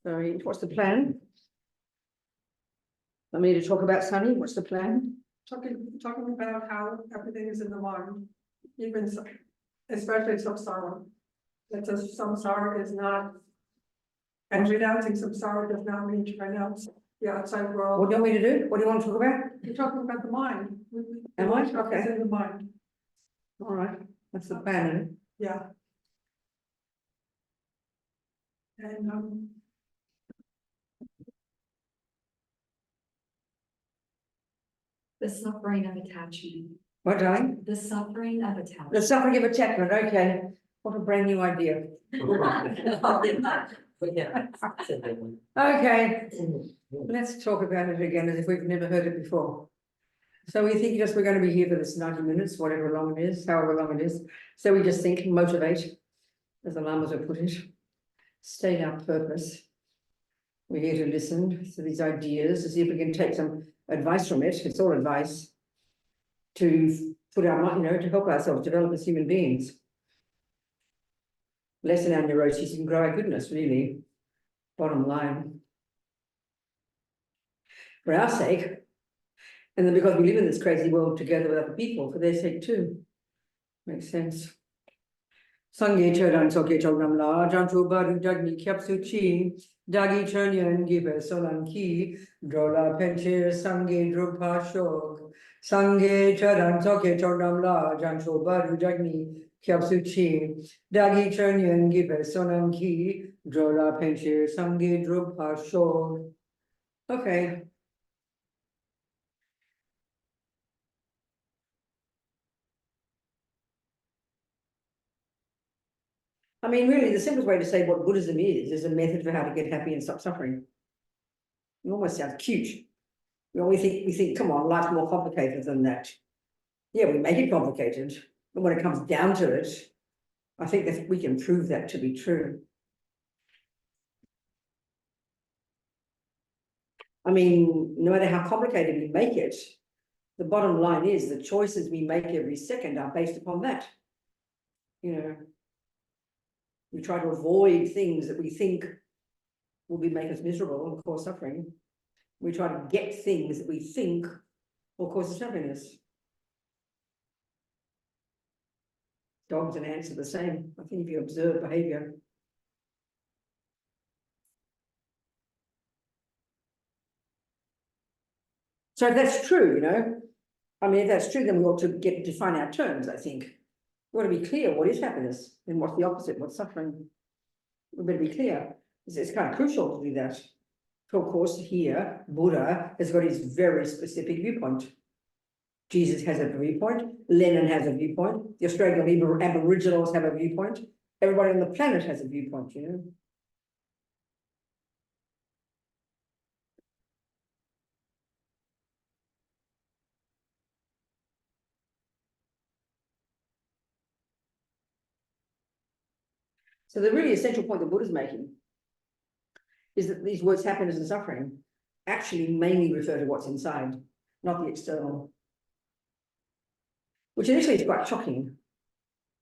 So what's the plan? I mean, to talk about Sunny, what's the plan? Talking about how everything is in the mind, even especially samsara. That says samsara is not, and renouncing samsara does not mean to renounce the outside world. What do you want me to do? What do you want to talk about? You're talking about the mind. Am I? Stuff is Okay. in the mind. All right, that's the plan. Yeah. And The suffering of attachment. What, darling? The suffering of attachment. The suffering of attachment, okay. What a brand new idea. Okay, let's talk about it again as if we've never heard it before. So we think just we're going to be here for this 90 minutes, whatever long it is, however long it is. So we just think, motivate, as the Lamas have put it, state our purpose. We're here to listen to these ideas, to see if we can take some advice from it. It's all advice to put our mind, to help ourselves develop as human beings. Lessen our neuroses and grow our goodness, really. Bottom line. For our sake, and then because we live in this crazy world together with other people, for their sake too. Makes sense. Sangye Chodan Soke Chogram La, Jancho Baru Dagni Kyapsu Chi, Dagi Chernyan Gibe Solan Ki, Drola Penchir Sangye Drupa Shog, Sangye Chodan Soke Chogram La, Jancho Baru Dagni Kyapsu Chi, Dagi Chernyan Gibe Solan Ki, Drola Penchir Sangye Drupa Shog. Okay. I mean, really, the simplest way to say what Buddhism is a method for how to get happy and stop suffering. It almost sounds cute. We think, come on, life's more complicated than that. Yeah, we make it complicated, but when it comes down to it, I think that we can prove that to be true. I mean, no matter how complicated we make it, the bottom line is the choices we make every second are based upon that. We try to avoid things that we think will make us miserable and cause suffering. We try to get things that we think will cause us happiness. Dogs and ants are the same. I think if you observe behavior. So if that's true, I mean, if that's true, then we ought to define our terms, I think. We ought to be clear what is happiness and what's the opposite, what's suffering. We better be clear. It's kind of crucial to do that. So of course, here, Buddha has got his very specific viewpoint. Jesus has a viewpoint, Lenin has a viewpoint, the Australian Aboriginals have a viewpoint, everybody on the planet has a viewpoint, So the really essential point that Buddha's making is that these words happiness and suffering actually mainly refer to what's inside, not the external. Which initially is quite shocking,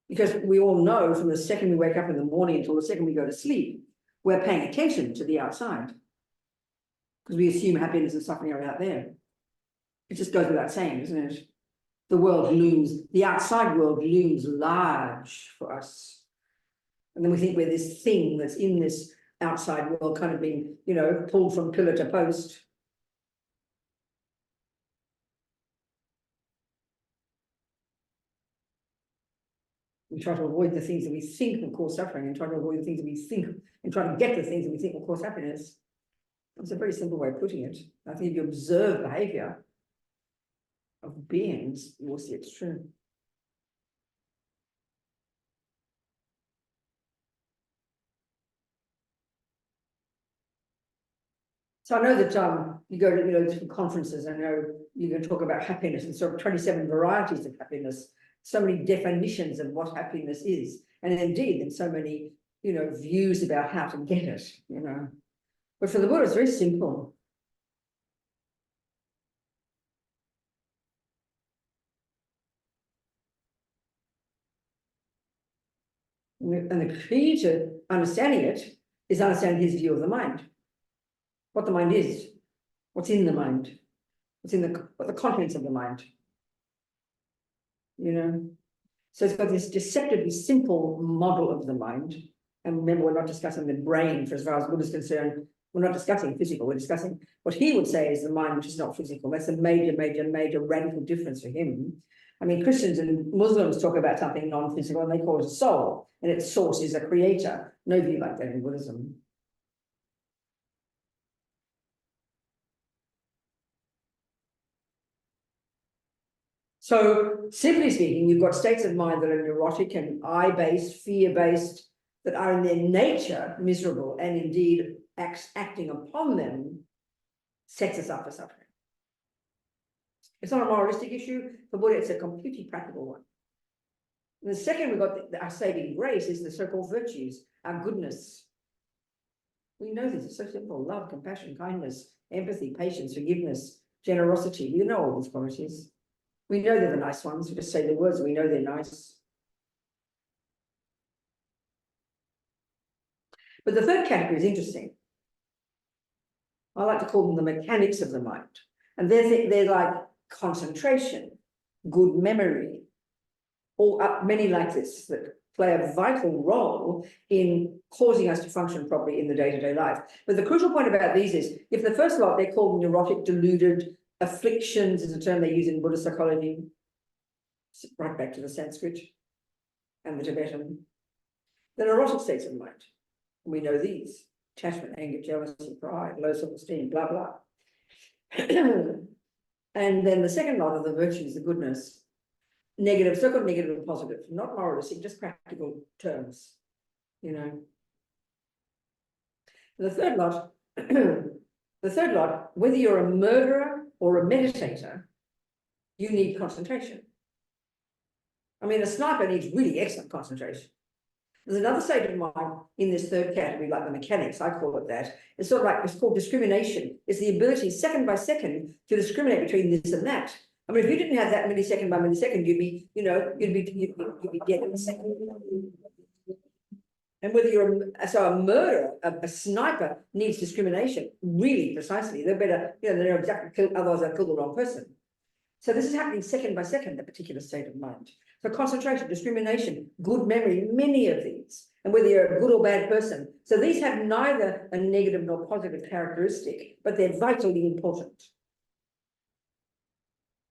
because we all know from the second we wake up in the morning until the second we go to sleep, we're paying attention to the outside. Because we assume happiness and suffering are out there. It just goes without saying, isn't it? The outside world looms large for us. And then we think we're this thing that's in this outside world kind of being, pulled from pillar to post. We try to avoid the things that we think will cause suffering and try to avoid the things that we think and try to get the things that we think will cause happiness. It's a very simple way of putting it. I think if you observe behavior of beings, you will see it's true. So I know that you go to different conferences. I know you can talk about happiness and sort of 27 varieties of happiness, so many definitions of what happiness is, and indeed, in so many views about how to get it. But for the Buddha, it's very simple. And the key to understanding it is understanding his view of the mind. What the mind is, what's in the mind, what the contents of the mind. You know? So it's got this deceptively simple model of the mind. And remember, we're not discussing the brain for as far as Buddha is concerned. We're not discussing physical, we're discussing what he would say is the mind, which is not physical. That's a major, major, major radical difference for him. I mean, Christians and Muslims talk about something non-physical and they call it a soul, and its source is a creator. No view like that in Buddhism. So, simply speaking, you've got states of mind that are neurotic and I-based, fear-based, that are in their nature miserable, and indeed acting upon them sets us up for suffering. It's not a moralistic issue. For Buddha, it's a completely practical one. And the second, we've got our saving grace is the so-called virtues, our goodness. We know this, it's so simple: love, compassion, kindness, empathy, patience, forgiveness, generosity. We know all these qualities. We know they're the nice ones. We just say the words, we know they're nice. But the third category is interesting. I like to call them the mechanics of the mind. And they're like concentration, good memory, or many like this that play a vital role in causing us to function properly in the day-to-day life. But the crucial point about these is, if the first lot, they're called neurotic, deluded, afflictions is a term they use in Buddhist psychology, right back to the Sanskrit and the Tibetan. The neurotic states of mind, we know these: attachment, anger, jealousy, pride, low self-esteem, blah, blah. And then the second lot of the virtues, the goodness, negative, so-called negative and positive, not moralistic, just practical terms, you know. The third lot, whether you're a murderer or a meditator, you need concentration. I mean, a sniper needs really excellent concentration. There's another state of mind in this third category, like the mechanics, I call it that. It's sort of like, it's called discrimination. It's the ability, second by second, to discriminate between this and that. I mean, if you didn't have that millisecond by millisecond, you'd be, you know, you'd be dead in a second. And whether you're a murderer, a sniper needs discrimination really precisely. They're better, you know, they know exactly kill, otherwise they'll kill the wrong person. So this is happening second by second, a particular state of mind. So concentration, discrimination, good memory, many of these, and whether you're a good or bad person. So these have neither a negative nor positive characteristic, but they're vitally important.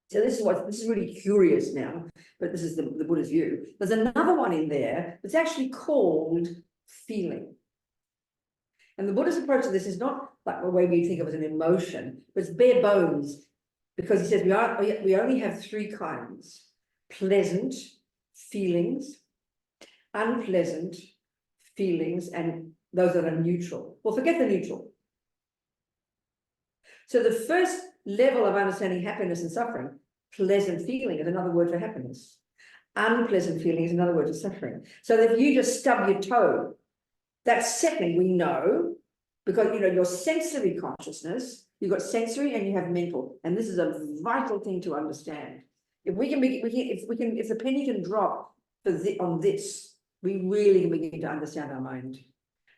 So this is really curious now, but this is the Buddha's view. There's another one in there that's actually called feeling. And the Buddha's approach to this is not like the way we think of it as an emotion, but it's bare bones, because he says we only have three kinds: pleasant feelings, unpleasant feelings, and those that are neutral. Well, forget the neutral. So the first level of understanding happiness and suffering, pleasant feeling is another word for happiness. Unpleasant feeling is another word for suffering. So that if you just stub your toe, that's settling, we know, because, you know, your sensory consciousness, you've got sensory and you have mental, and this is a vital thing to understand. If the penny can drop on this, we really can begin to understand our mind.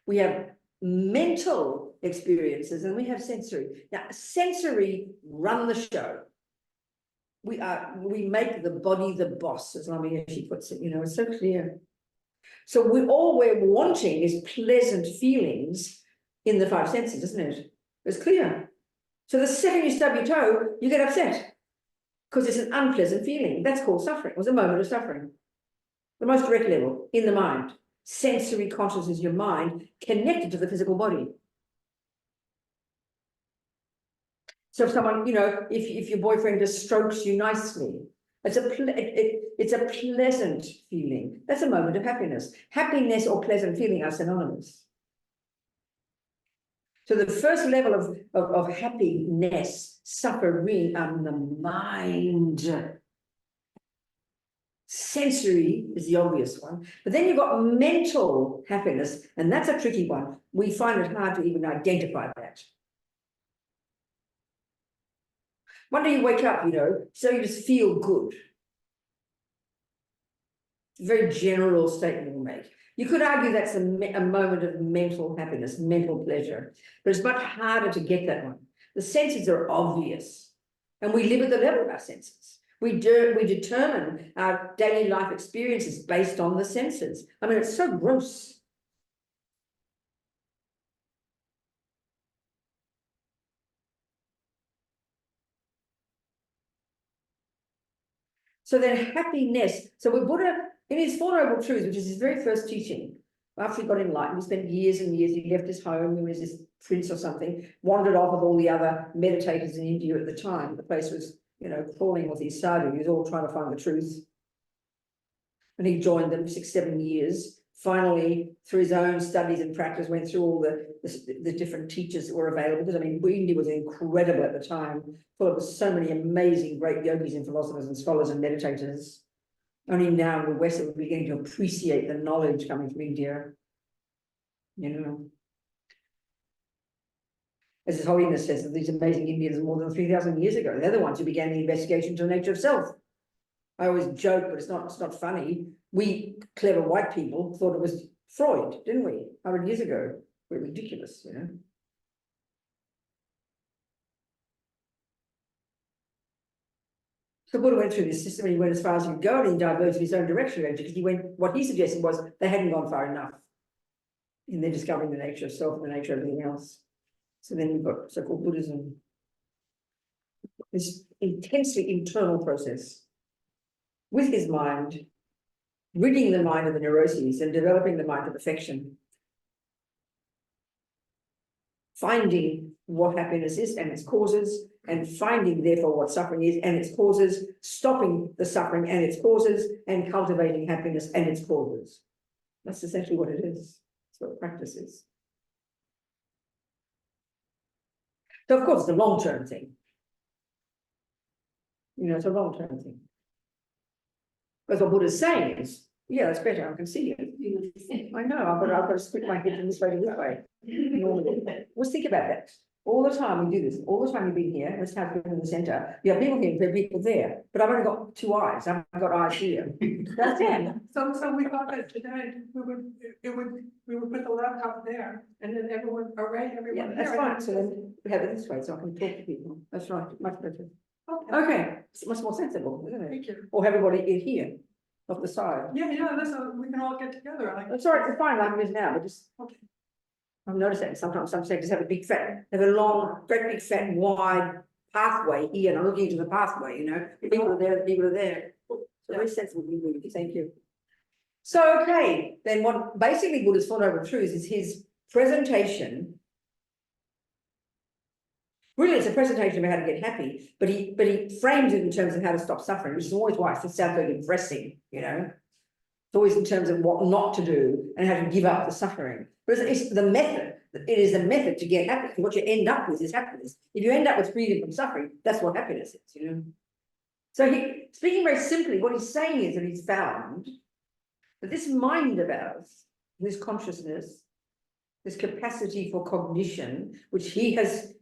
We have mental experiences and we have sensory. Now, sensory run the show. We make the body the boss, as Lama Zopa puts it. You know, it's so clear. So all we're wanting is pleasant feelings in the five senses, isn't it? It's clear. So the second you stub your toe, you get upset because it's an unpleasant feeling. That's called suffering. It was a moment of suffering. The most direct level in the mind. Sensory consciousness, your mind connected to the physical body. So if someone, you know, if your boyfriend just strokes you nicely, it's a pleasant feeling. That's a moment of happiness. Happiness or pleasant feeling are synonymous. So the first level of happiness, suffering, the mind. Sensory is the obvious one, but then you've got mental happiness, and that's a tricky one. We find it hard to even identify that. One day you wake up, you know, so you just feel good. It's a very general statement we make. You could argue that's a moment of mental happiness, mental pleasure, but it's much harder to get that one. The senses are obvious, and we live at the level of our senses. We determine our daily life experiences based on the senses. I mean, it's so gross. So then happiness, so when Buddha, in his Four Noble Truths, which is his very first teaching, after he got enlightened, he spent years and years, he left his home, he was this prince or something, wandered off with all the other meditators in India at the time. The place was, you know, crawling with these sadhus, he was all trying to find the truth. And he joined them 6-7 years. Finally, through his own studies and practice, went through all the different teachers that were available. Because I mean, India was incredible at the time, full of so many amazing, great yogis and philosophers and scholars and meditators. Only now in the West are we beginning to appreciate the knowledge coming from India. You know, as His Holiness says, that these amazing Indians are more than 3,000 years ago. They're the ones who began the investigation into the nature of self. I always joke, but it's not funny. We clever white people thought it was Freud, didn't we? 100 years ago. We're ridiculous, you know. So Buddha went through this system and he went as far as he could go, and he diverged in his own direction because he went, what he suggested was they hadn't gone far enough in their discovering the nature of self and the nature of everything else. So then you've got so-called Buddhism, this intensely internal process with his mind, ridding the mind of the neuroses and developing the mind of affection, finding what happiness is and its causes, and finding therefore what suffering is and its causes, stopping the suffering and its causes, and cultivating happiness and its causes. That's essentially what it is. That's what practice is. So of course it's a long-term thing. You know, it's a long-term thing. Because what Buddha's saying is, yeah, that's better, I can see it. I know, I've got to split my head from this way to this way. Normally. Let's think about that. All the time we do this, all the time you've been here, this house in the centre, you have people here, there are people there, but I've only got 2 eyes, I've got eyes here. That's it. So we thought that today, we would put the laptop there, and then everyone, array everyone. Yeah, that's here, fine, and so then we have it this way, so I can talk to people. That's right, much better. Okay, Okay, it's much more sensible, isn't it? thank you. Or have everybody in here, off the side. Yeah, listen, we can all get together. That's all right, it's fine, like it is now, but just. Okay. I've noticed that sometimes some sectors have a big fat, have a long, great big fat wide pathway here, and I'm looking into the pathway, you know, people are there, people are there. So very sensible, thank you. So, okay, then what basically Buddha's Four Noble Truths is his presentation. Really, it's a presentation of how to get happy, but he frames it in terms of how to stop suffering, which is always why it sounds so depressing, you know. It's always in terms of what not to do and how to give up the suffering. But it's the method. It is the method to get happy. What you end up with is happiness. If you end up with freedom from suffering, that's what happiness is, you know. So speaking very simply, what he's saying is that he's found that this mind of ours, this consciousness, this capacity for cognition, which he has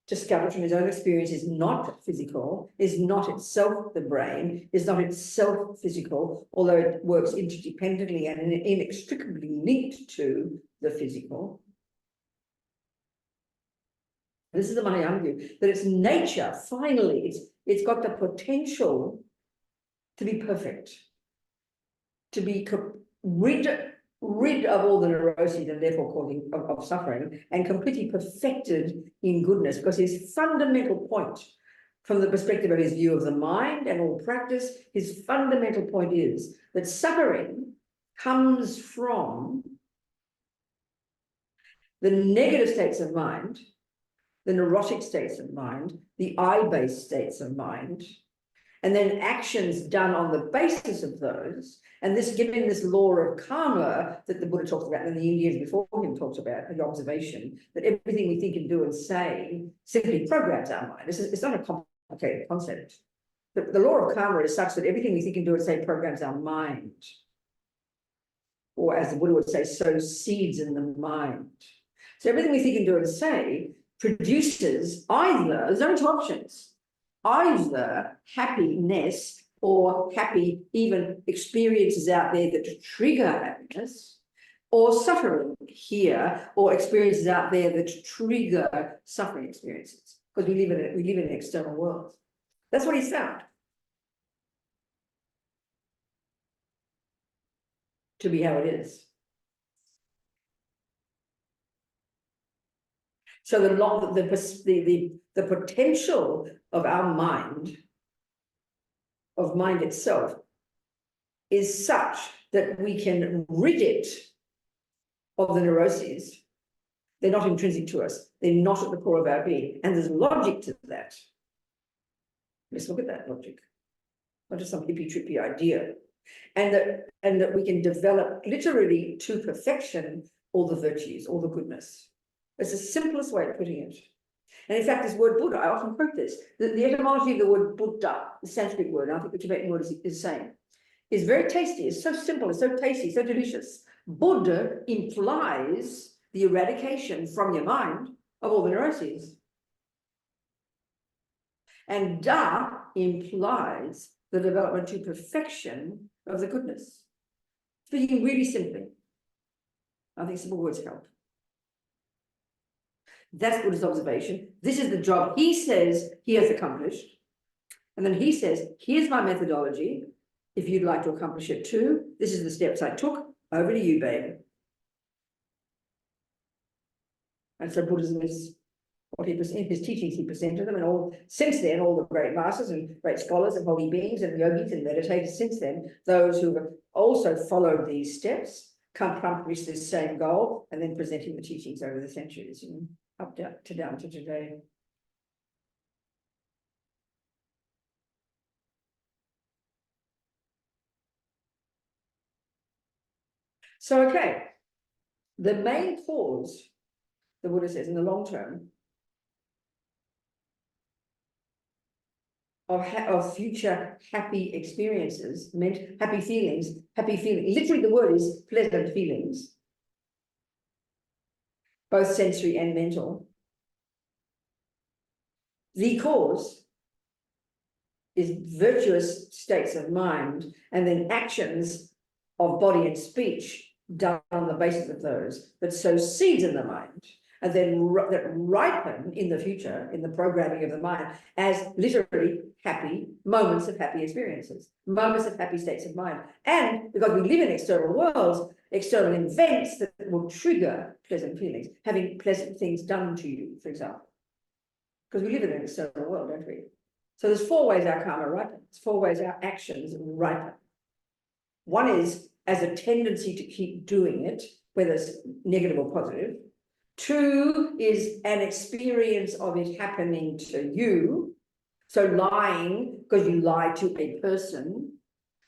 discovered from his own experience is not physical, is not itself the brain, is not itself physical, although it works interdependently and inextricably linked to the physical. This is the Mahayana view, that its nature, finally, it's got the potential to be perfect, to be rid of all the neuroses and therefore causing of suffering, and completely perfected in goodness, because his fundamental point from the perspective of his view of the mind and all practice, his fundamental point is that suffering comes from the negative states of mind, the neurotic states of mind, the I-based states of mind, and then actions done on the basis of those, and this given this law of karma that the Buddha talks about and the Indians before him talked about, the observation that everything we think and do and say simply programs our mind. It's not a complicated concept. The law of karma is such that everything we think and do and say programs our mind. Or as the Buddha would say, sows seeds in the mind. So everything we think and do and say produces either, there's only 2 options, either happiness or happy even experiences out there that trigger happiness, or suffering here, or experiences out there that trigger suffering experiences, because we live in an external world. That's what he's found to be how it is. So the potential of our mind, of mind itself, is such that we can rid it of the neuroses. They're not intrinsic to us. They're not at the core of our being. And there's logic to that. Let's look at that logic. Not just some hippie trippy idea. And that we can develop literally to perfection all the virtues, all the goodness. It's the simplest way of putting it. And in fact, this word Buddha, I often quote this, the etymology of the word Buddha, the Sanskrit word, and I think the Tibetan word is the same, is very tasty. It's so simple, it's so tasty, so delicious. Buddha implies the eradication from your mind of all the neuroses. And Da implies the development to perfection of the goodness. Speaking really simply, I think simple words help. That's Buddha's observation. This is the job he says he has accomplished. And then he says, here's my methodology. If you'd like to accomplish it too, this is the steps I took. Over to you, babe. And so Buddhism is what in his teachings he presented them, and all since then, all the great masters and great scholars and holy beings and yogis and meditators since then, those who have also followed these steps, come accomplish this same goal, and then presenting the teachings over the centuries, you know, up down to today. So, okay, the main cause, the Buddha says, in the long term, of future happy experiences, meant happy feelings, literally the word is pleasant feelings, both sensory and mental. The cause is virtuous states of mind, and then actions of body and speech done on the basis of those that sow seeds in the mind, and then that ripen in the future in the programming of the mind as literally happy moments of happy experiences, moments of happy states of mind. And because we live in external worlds, external events that will trigger pleasant feelings, having pleasant things done to you, for example. Because we live in an external world, don't we? So there's 4 ways our karma ripens, 4 ways our actions ripen. One is as a tendency to keep doing it, whether it's negative or positive. 2 is an experience of it happening to you. So lying, because you lie to a person,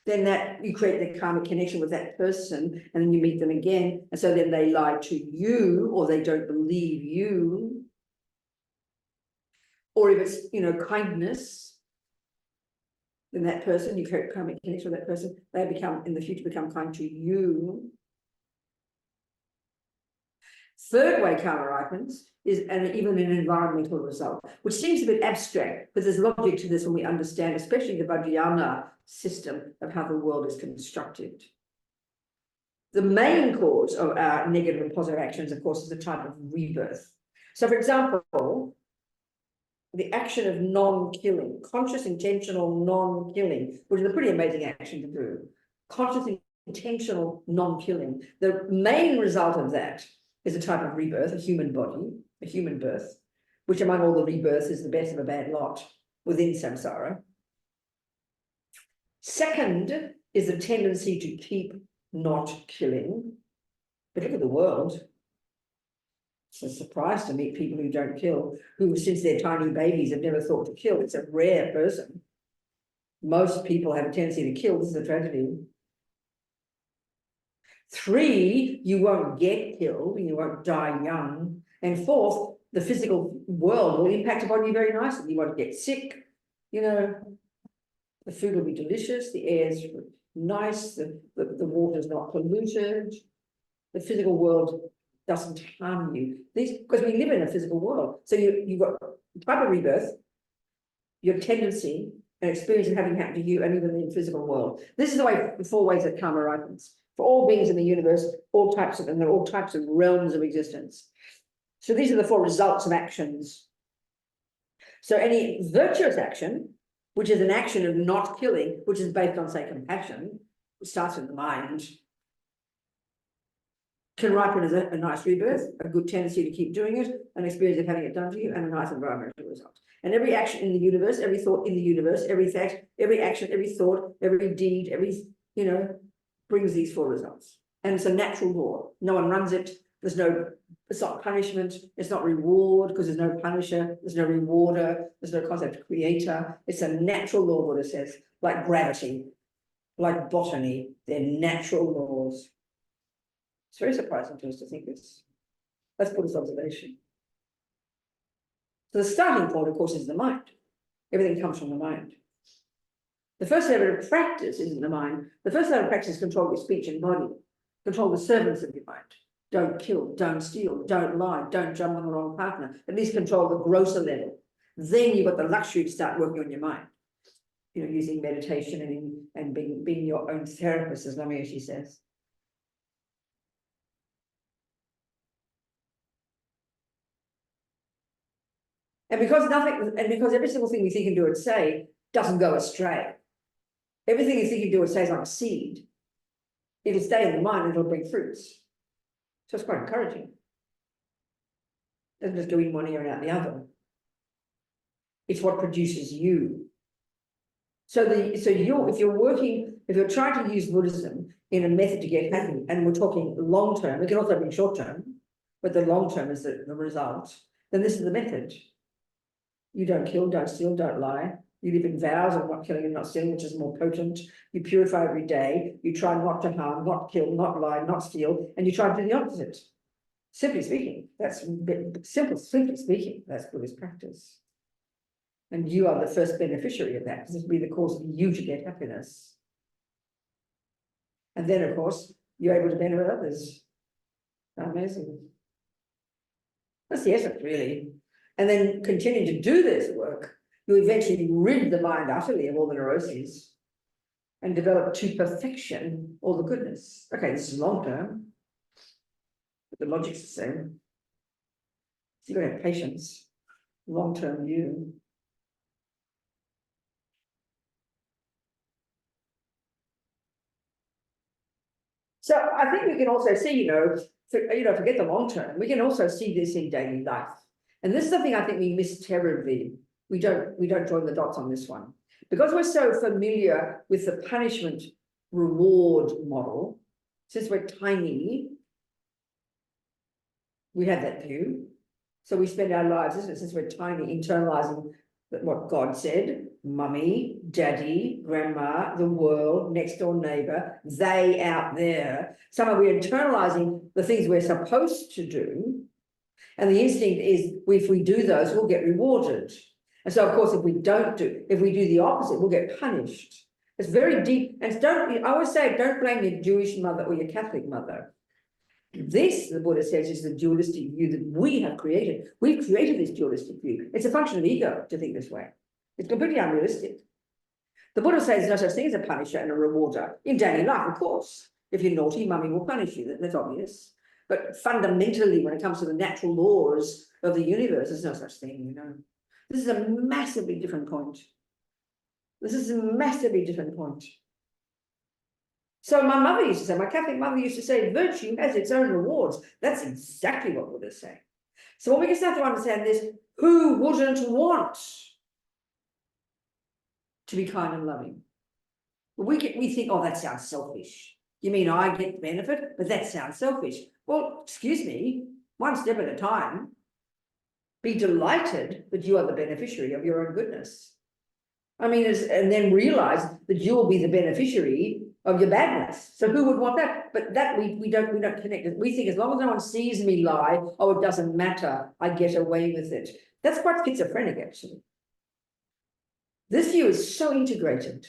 then that you create the karmic connection with that person, and then you meet them again, and so then they lie to you, or they don't believe you. Or if it's, you know, kindness, then that person, you create karmic connection with that person, they become, in the future, become kind to you. 3rd way karma ripens is even an environmental result, which seems a bit abstract, but there's logic to this when we understand, especially the Vajrayana system of how the world is constructed. The main cause of our negative and positive actions, of course, is a type of rebirth. So, for example, the action of non-killing, conscious intentional non-killing, which is a pretty amazing action to do. Conscious intentional non-killing. The main result of that is a type of rebirth, a human body, a human birth, which among all the rebirths is the best of a bad lot within samsara. 2nd is the tendency to keep not killing. But look at the world. It's a surprise to meet people who don't kill, who since they're tiny babies have never thought to kill. It's a rare person. Most people have a tendency to kill. This is a tragedy. 3, you won't get killed, you won't die young. And 4th, the physical world will impact upon you very nicely. You won't get sick, you know, the food will be delicious, the air's nice, the water's not polluted, the physical world doesn't harm you. Because we live in a physical world. So you've got type of rebirth, your tendency and experience of having happened to you, and even in the physical world. This is the way, the 4 ways that karma ripens. for all beings in the universe, and there are all types of realms of existence. So these are the 4 results of actions. So any virtuous action, which is an action of not killing, which is based on, say, compassion, which starts in the mind, can ripen as a nice rebirth, a good tendency to keep doing it, an experience of having it done to you, and a nice environmental result. And every action in the universe, every thought in the universe, every fact, every action, every thought, every deed, brings these 4 results. And it's a natural law. No one runs it. It's not punishment. It's not reward, because there's no punisher. There's no rewarder. There's no concept of creator. It's a natural law, Buddha says, like gravity, like botany. They're natural laws. It's very surprising to us to think this. That's Buddhist observation. So the starting point, of course, is the mind. Everything comes from the mind. The first level of practice isn't the mind. The first level of practice is control your speech and body. Control the servants of your mind. Don't kill, don't steal, don't lie, don't jump on the wrong partner. At least control the grosser level. Then you've got the luxury to start working on your mind. Using meditation and being your own therapist, as Lama Zopa says. And because every single thing we think and do and say doesn't go astray. Everything you think and do and say is like a seed. It'll stay in the mind and it'll bring fruits. So it's quite encouraging. It doesn't just go in one ear and out the other. It's what produces you. If you're trying to use Buddhism in a method to get happy, and we're talking long term, it can also be short term, but the long term is the result, then this is the method. You don't kill, don't steal, don't lie. You live in vows of not killing and not stealing, which is more potent. You purify every day. You try not to harm, not kill, not lie, not steal, and you try to do the opposite. Simply speaking, simply speaking, that's Buddhist practice. And you are the first beneficiary of that, because this will be the cause of you to get happiness. And then, of course, you're able to benefit others. Amazing. That's the essence, really. And then continue to do this work, you eventually rid the mind utterly of all the neuroses and develop to perfection all the goodness. Okay, this is long term, but the logic's the same. So you've got to have patience, long term view. So I think we can also see, forget the long term, we can also see this in daily life. And this is something I think we miss terribly. We don't join the dots on this one. Because we're so familiar with the punishment reward model, since we're tiny, we have that view. So we spend our lives, since we're tiny, internalizing what God said, mummy, daddy, grandma, the world, next door neighbor, they out there. Somehow we're internalizing the things we're supposed to do. And the instinct is, if we do those, we'll get rewarded. And so, of course, if we do the opposite, we'll get punished. It's very deep. And I always say, don't blame your Jewish mother or your Catholic mother. This, the Buddha says, is the dualistic view that we have created. We've created this dualistic view. It's a function of ego to think this way. It's completely unrealistic. The Buddha says there's no such thing as a punisher and a rewarder. In daily life, of course. If you're naughty, mummy will punish you. That's obvious. But fundamentally, when it comes to the natural laws of the universe, there's no such thing, This is a massively different point. This is a massively different point. So my Catholic mother used to say, virtue has its own rewards. That's exactly what Buddha's saying. So what we can start to understand is, who wouldn't want to be kind and loving? We think, oh, that sounds selfish. You mean I get benefit, but that sounds selfish. Well, excuse me, one step at a time. Be delighted that you are the beneficiary of your own goodness. And then realize that you will be the beneficiary of your badness. So who would want that? But that we don't connect it. We think as long as no one sees me lie, oh, it doesn't matter, I get away with it. That's quite schizophrenic, actually. This view is so integrated.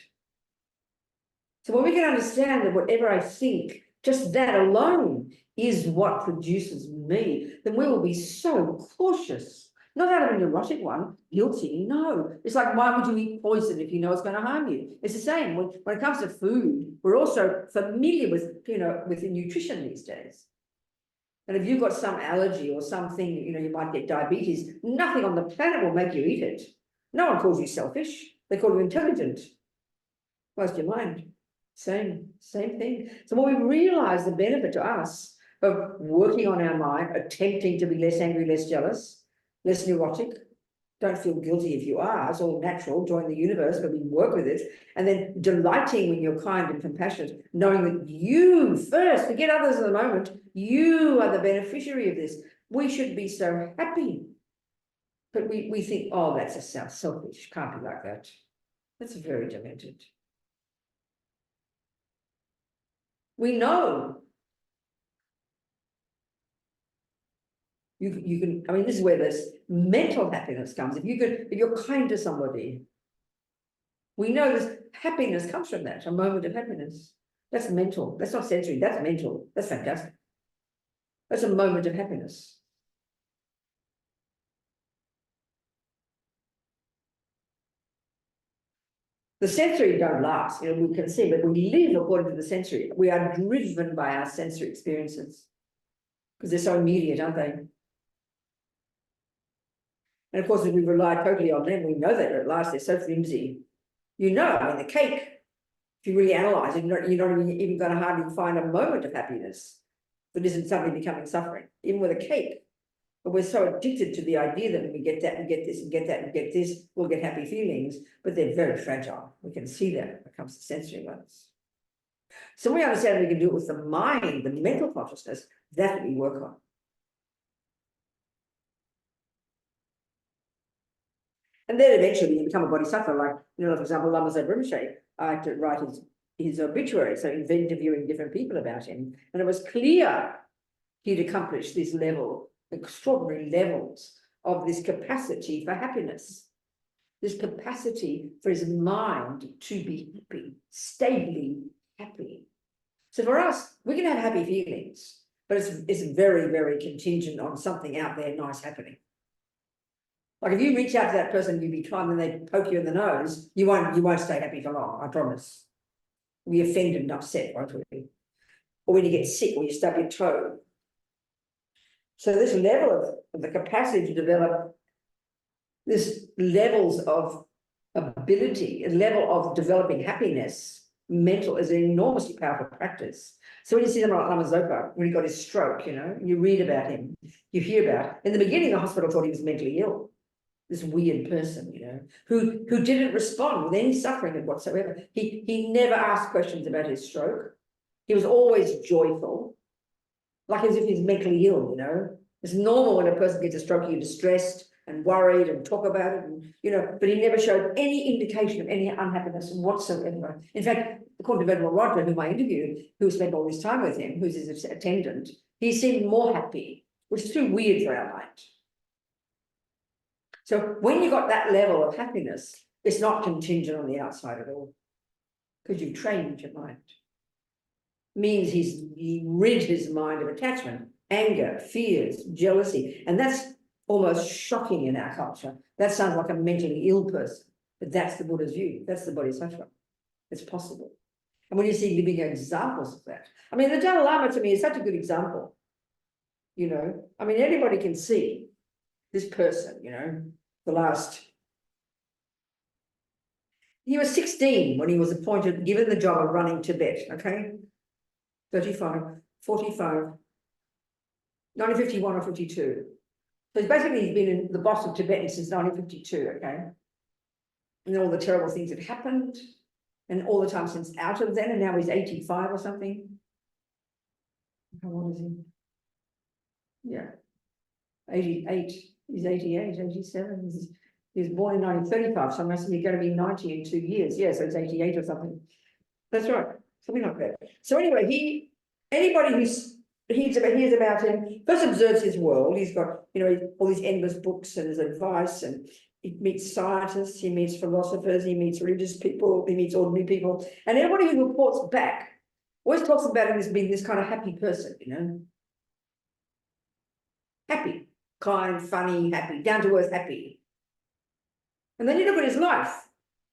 So when we can understand that whatever I think, just that alone is what produces me, then we will be so cautious Not out of a neurotic one, guilty, no. It's like, why would you eat poison if you know it's going to harm you? It's the same. When it comes to food, we're also familiar with, with the nutrition these days. And if you've got some allergy or something, you might get diabetes, nothing on the planet will make you eat it. No one calls you selfish. They call you intelligent. Close your mind. Same thing. So when we realize the benefit to us of working on our mind, attempting to be less angry, less jealous, less neurotic, don't feel guilty if you are, it's all natural, join the universe, but we work with it, and then delighting when you're kind and compassionate, knowing that you first, forget others at the moment, you are the beneficiary of this. We should be so happy. But we think, oh, that's a selfish, can't be like that. That's very demented. We know. You can, I mean, this is where this mental happiness comes. If you're kind to somebody, we know this happiness comes from that, a moment of happiness. That's mental. That's not sensory. That's mental. That's fantastic. That's a moment of happiness. The sensory don't last, we can see, but we live according to the sensory. We are driven by our sensory experiences because they're so immediate, aren't they? And of course, if we rely totally on them, we know that at last they're so flimsy. I mean, the cake, if you really analyze it, you're not even going to hardly find a moment of happiness that isn't suddenly becoming suffering, even with a cake. But we're so addicted to the idea that when we get that and get this and get that and get this, we'll get happy feelings, but they're very fragile. We can see that when it comes to sensory ones. So we understand we can do it with the mind, the mental consciousness, that's what we work on. And then eventually you become a bodhisattva, like, for example, Lama Zopa Rinpoche. I had to write his obituary, so interviewing different people about him. And it was clear he'd accomplished this level, extraordinary levels of this capacity for happiness, this capacity for his mind to be happy, stably happy. So for us, we can have happy feelings, but it's very, very contingent on something out there nice happening. Like if you reach out to that person, you be kind, and they poke you in the nose, you won't stay happy for long, I promise. You'll be offended and upset, won't we? Or when you get sick or you stub your toe. So this level of the capacity to develop this levels of ability, a level of developing happiness, mental, is an enormously powerful practice. So when you see someone like Lama Zopa, when he got his stroke, you read about him, you hear about. In the beginning, the hospital thought he was mentally ill. This weird person, who didn't respond with any suffering whatsoever. He never asked questions about his stroke. He was always joyful, like as if he's mentally ill, It's normal when a person gets a stroke, you're distressed and worried and talk about it, and, but he never showed any indication of any unhappiness whatsoever. In fact, according to Venerable Roger, whom I interviewed, who spent all this time with him, who's his attendant, he seemed more happy, which is too weird for our mind. So when you got that level of happiness, it's not contingent on the outside at all, because you've trained your mind. Means he rid his mind of attachment, anger, fears, jealousy, and that's almost shocking in our culture. That sounds like a mentally ill person, but that's the Buddha's view. That's the Bodhisattva. It's possible. And when you see living examples of that, I mean, the Dalai Lama to me is such a good example. I mean, anybody can see this person, he was 16 when he was given the job of running Tibet, okay? 35, 45, 1951 or 52. So he's been the boss of Tibet since 1952, okay? And all the terrible things that happened, and all the time since out of then, and now he's 85 or something. How old is he? Yeah, 88. He's 88, 87. He was born in 1935, so I must be going to be 90 in 2 years. Yeah, so it's 88 or something. That's right, something like that. So anyway, anybody who hears about him, first observes his world. He's got, all these endless books and his advice, and he meets scientists, he meets philosophers, he meets religious people, he meets ordinary people. And everybody who reports back always talks about him as being this kind of happy person, Happy. kind, funny, happy, down to earth, happy. And then you look at his life,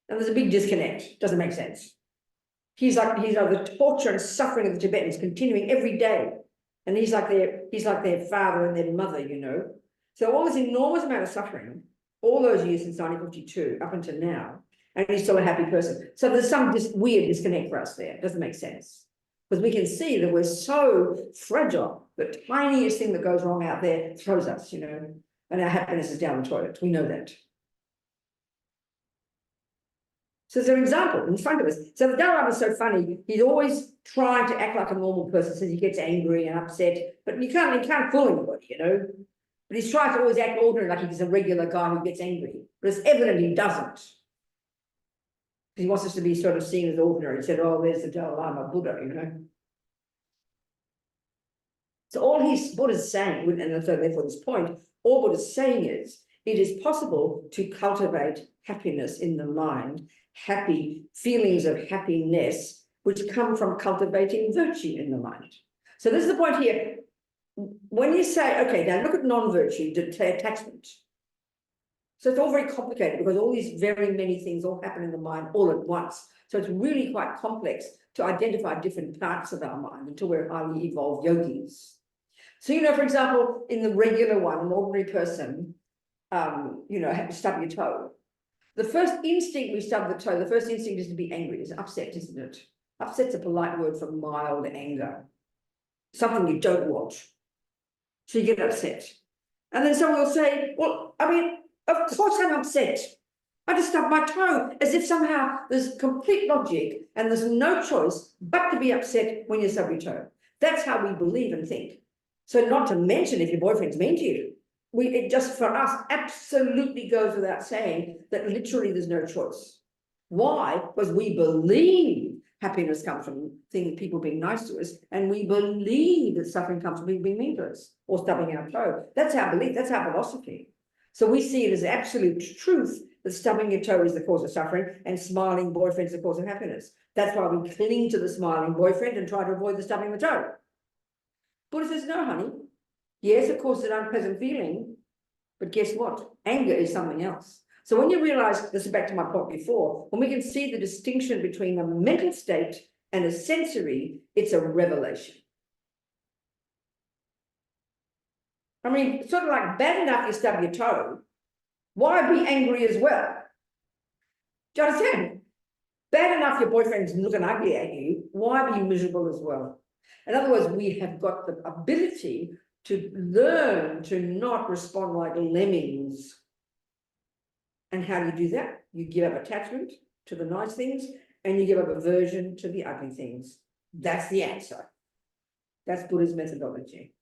and there's a big disconnect. Doesn't make sense. He's like the torture and suffering of the Tibetans continuing every day. And he's like their father and their mother, you know. So all this enormous amount of suffering, all those years since 1952 up until now, and he's still a happy person. So there's some weird disconnect for us there. It doesn't make sense. Because we can see that we're so fragile. The tiniest thing that goes wrong out there throws us, you know, and our happiness is down the toilet. We know that. So there's an example in front of us. So the Dalai Lama is so funny. He's always trying to act like a normal person, so he gets angry and upset, but you can't fool anybody, you know. But he's trying to always act ordinary, like he's a regular guy who gets angry. But it's evident he doesn't. He wants us to be sort of seen as ordinary. He said, oh, there's the Dalai Lama Buddha, you know. So all Buddha's saying, and so therefore this point, all Buddha's saying is, it is possible to cultivate happiness in the mind, happy feelings of happiness, which come from cultivating virtue in the mind. So this is the point here. When you say, okay, now look at non-virtue, attachment. So it's all very complicated because all these very many things all happen in the mind all at once. So it's really quite complex to identify different parts of our mind until we're highly evolved yogis. So, you know, for example, in the regular one, an ordinary person, you know, stub your toe. The first instinct we stub the toe, the first instinct is to be angry. It's upset, isn't it? Upset's a polite word for mild anger. Something you don't want. So you get upset. And then someone will say, well, I mean, of course I'm upset. I just stubbed my toe, as if somehow there's complete logic and there's no choice but to be upset when you stub your toe. That's how we believe and think. So not to mention if your boyfriend's mean to you. It just, for us, absolutely goes without saying that literally there's no choice. Why? Because we believe happiness comes from people being nice to us, and we believe that suffering comes from people being mean to us or stubbing our toe. That's our belief, that's our philosophy. So we see it as absolute truth that stubbing your toe is the cause of suffering and smiling boyfriend's the cause of happiness. That's why we cling to the smiling boyfriend and try to avoid the stubbing the toe. Buddha says, no, honey. Yes, of course, it's an unpleasant feeling, but guess what? Anger is something else. So when you realize, this is back to my point before, when we can see the distinction between a mental state and a sensory, it's a revelation. I mean, sort of like bad enough you stub your toe, why be angry as well? Do you understand? Bad enough your boyfriend's looking ugly at you, why be miserable as well? In other words, we have got the ability to learn to not respond like lemmings. And how do you do that? You give up attachment to the nice things and you give up aversion to the ugly things. That's the answer. That's Buddha's methodology.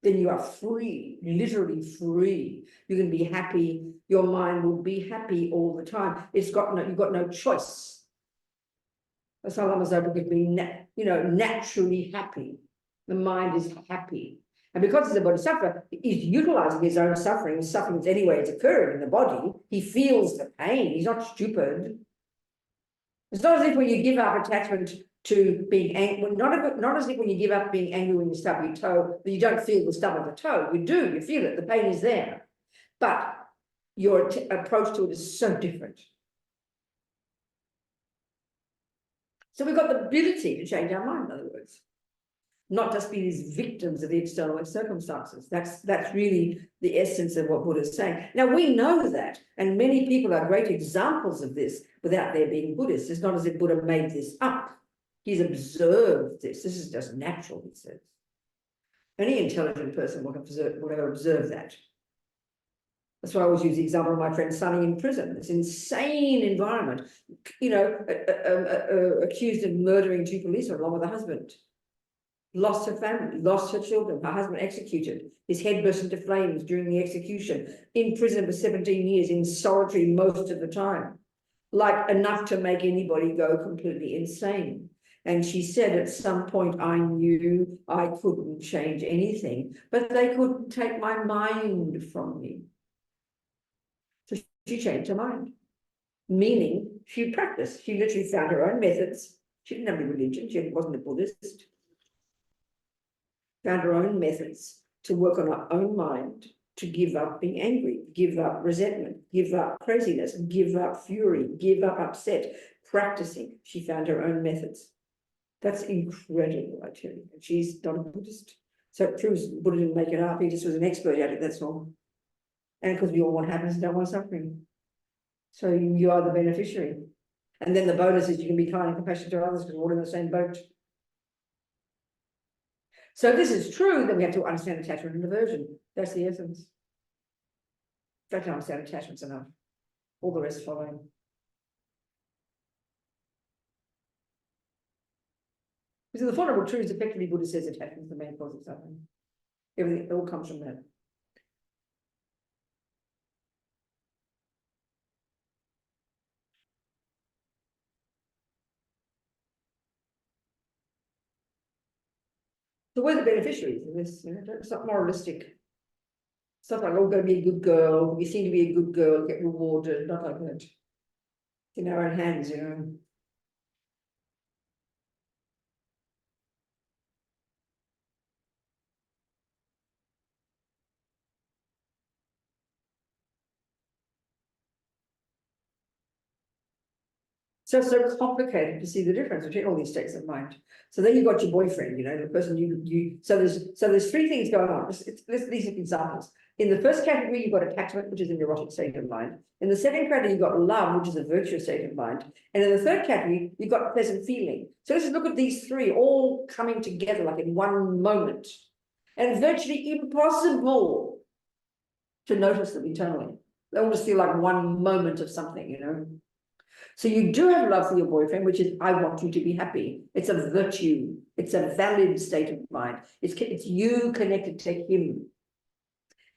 Then you are free, literally free. You can be happy. Your mind will be happy all the time. You've got no choice. That's how Lama Zopa could be, naturally happy. The mind is happy. And because he's a bodhisattva, he's utilizing his own suffering. Suffering is anyway, it's occurring in the body. He feels the pain. He's not stupid. It's not as if when you give up attachment to being angry, not as if when you give up being angry when you stub your toe, that you don't feel the stub of the toe. You do, you feel it, the pain is there. But your approach to it is so different. So we've got the ability to change our mind, in other words. Not just be these victims of the external circumstances. That's really the essence of what Buddha is saying. Now, we know that, and many people are great examples of this without their being Buddhists. It's not as if Buddha made this up. He's observed this. This is just natural, he says. Any intelligent person will have observed that. That's why I always use the example of my friend Sunny in prison. This insane environment, accused of murdering 2 policemen along with her husband. Lost her family, lost her children, her husband executed, his head burst into flames during the execution, in prison for 17 years, in solitary most of the time, like enough to make anybody go completely insane. And she said at some point, I knew I couldn't change anything, but they couldn't take my mind from me. So she changed her mind, meaning she practiced. She literally found her own methods. She didn't have any religion. She wasn't a Buddhist. Found her own methods to work on her own mind to give up being angry, give up resentment, give up craziness, give up fury, give up upset, practicing. She found her own methods. That's incredible, I tell you. And she's not a Buddhist. So it proves Buddha didn't make it up. He just was an expert at it, that's all. And because we all want happiness and don't want suffering. So you are the beneficiary. And then the bonus is you can be kind and compassionate to others because we're all in the same boat. So if this is true, then we have to understand attachment and aversion. That's the essence. If I can understand attachments enough, all the rest following. Because the fundamental truth is effectively Buddha says attachment is the main cause of suffering. Everything, it all comes from that. So we're the beneficiaries of this, you know, it's not moralistic. It's not like, oh, go be a good girl, you seem to be a good girl, get rewarded, not like that. It's in our own hands, you know. So it's so complicated to see the difference between all these states of mind. So then you've got your boyfriend, you know, the person so there's three things going on. These are examples. In the first category, you've got attachment, which is an erotic state of mind. In the second category, you've got love, which is a virtuous state of mind. And in the third category, you've got pleasant feeling. So let's just look at these three all coming together like in one moment. And it's virtually impossible to notice them internally. They all just feel like one moment of something, you know. So you do have love for your boyfriend, which is, I want you to be happy. It's a virtue. It's a valid state of mind. It's you connected to him.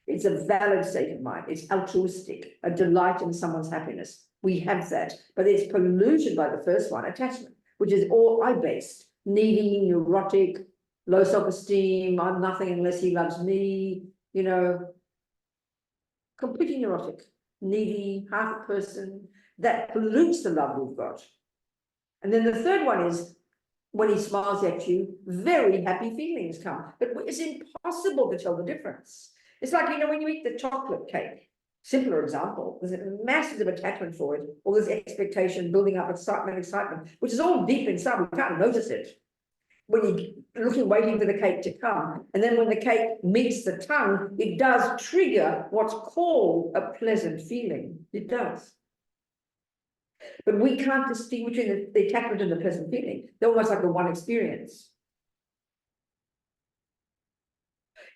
It's a valid state of mind. It's altruistic, a delight in someone's happiness. We have that, but it's polluted by the first one, attachment, which is all I-based, needy, neurotic, low self-esteem, I'm nothing unless he loves me, you know, completely neurotic, needy, half a person. That pollutes the love we've got. And then the third one is when he smiles at you, very happy feelings come. But it's impossible to tell the difference. It's like, you know, when you eat the chocolate cake, simpler example, there's a massive attachment for it, all this expectation, building up excitement, which is all deep inside, we can't notice it. When you're looking, waiting for the cake to come, and then when the cake meets the tongue, it does trigger what's called a pleasant feeling. It does. But we can't distinguish between the attachment and the pleasant feeling. They're almost like a one experience.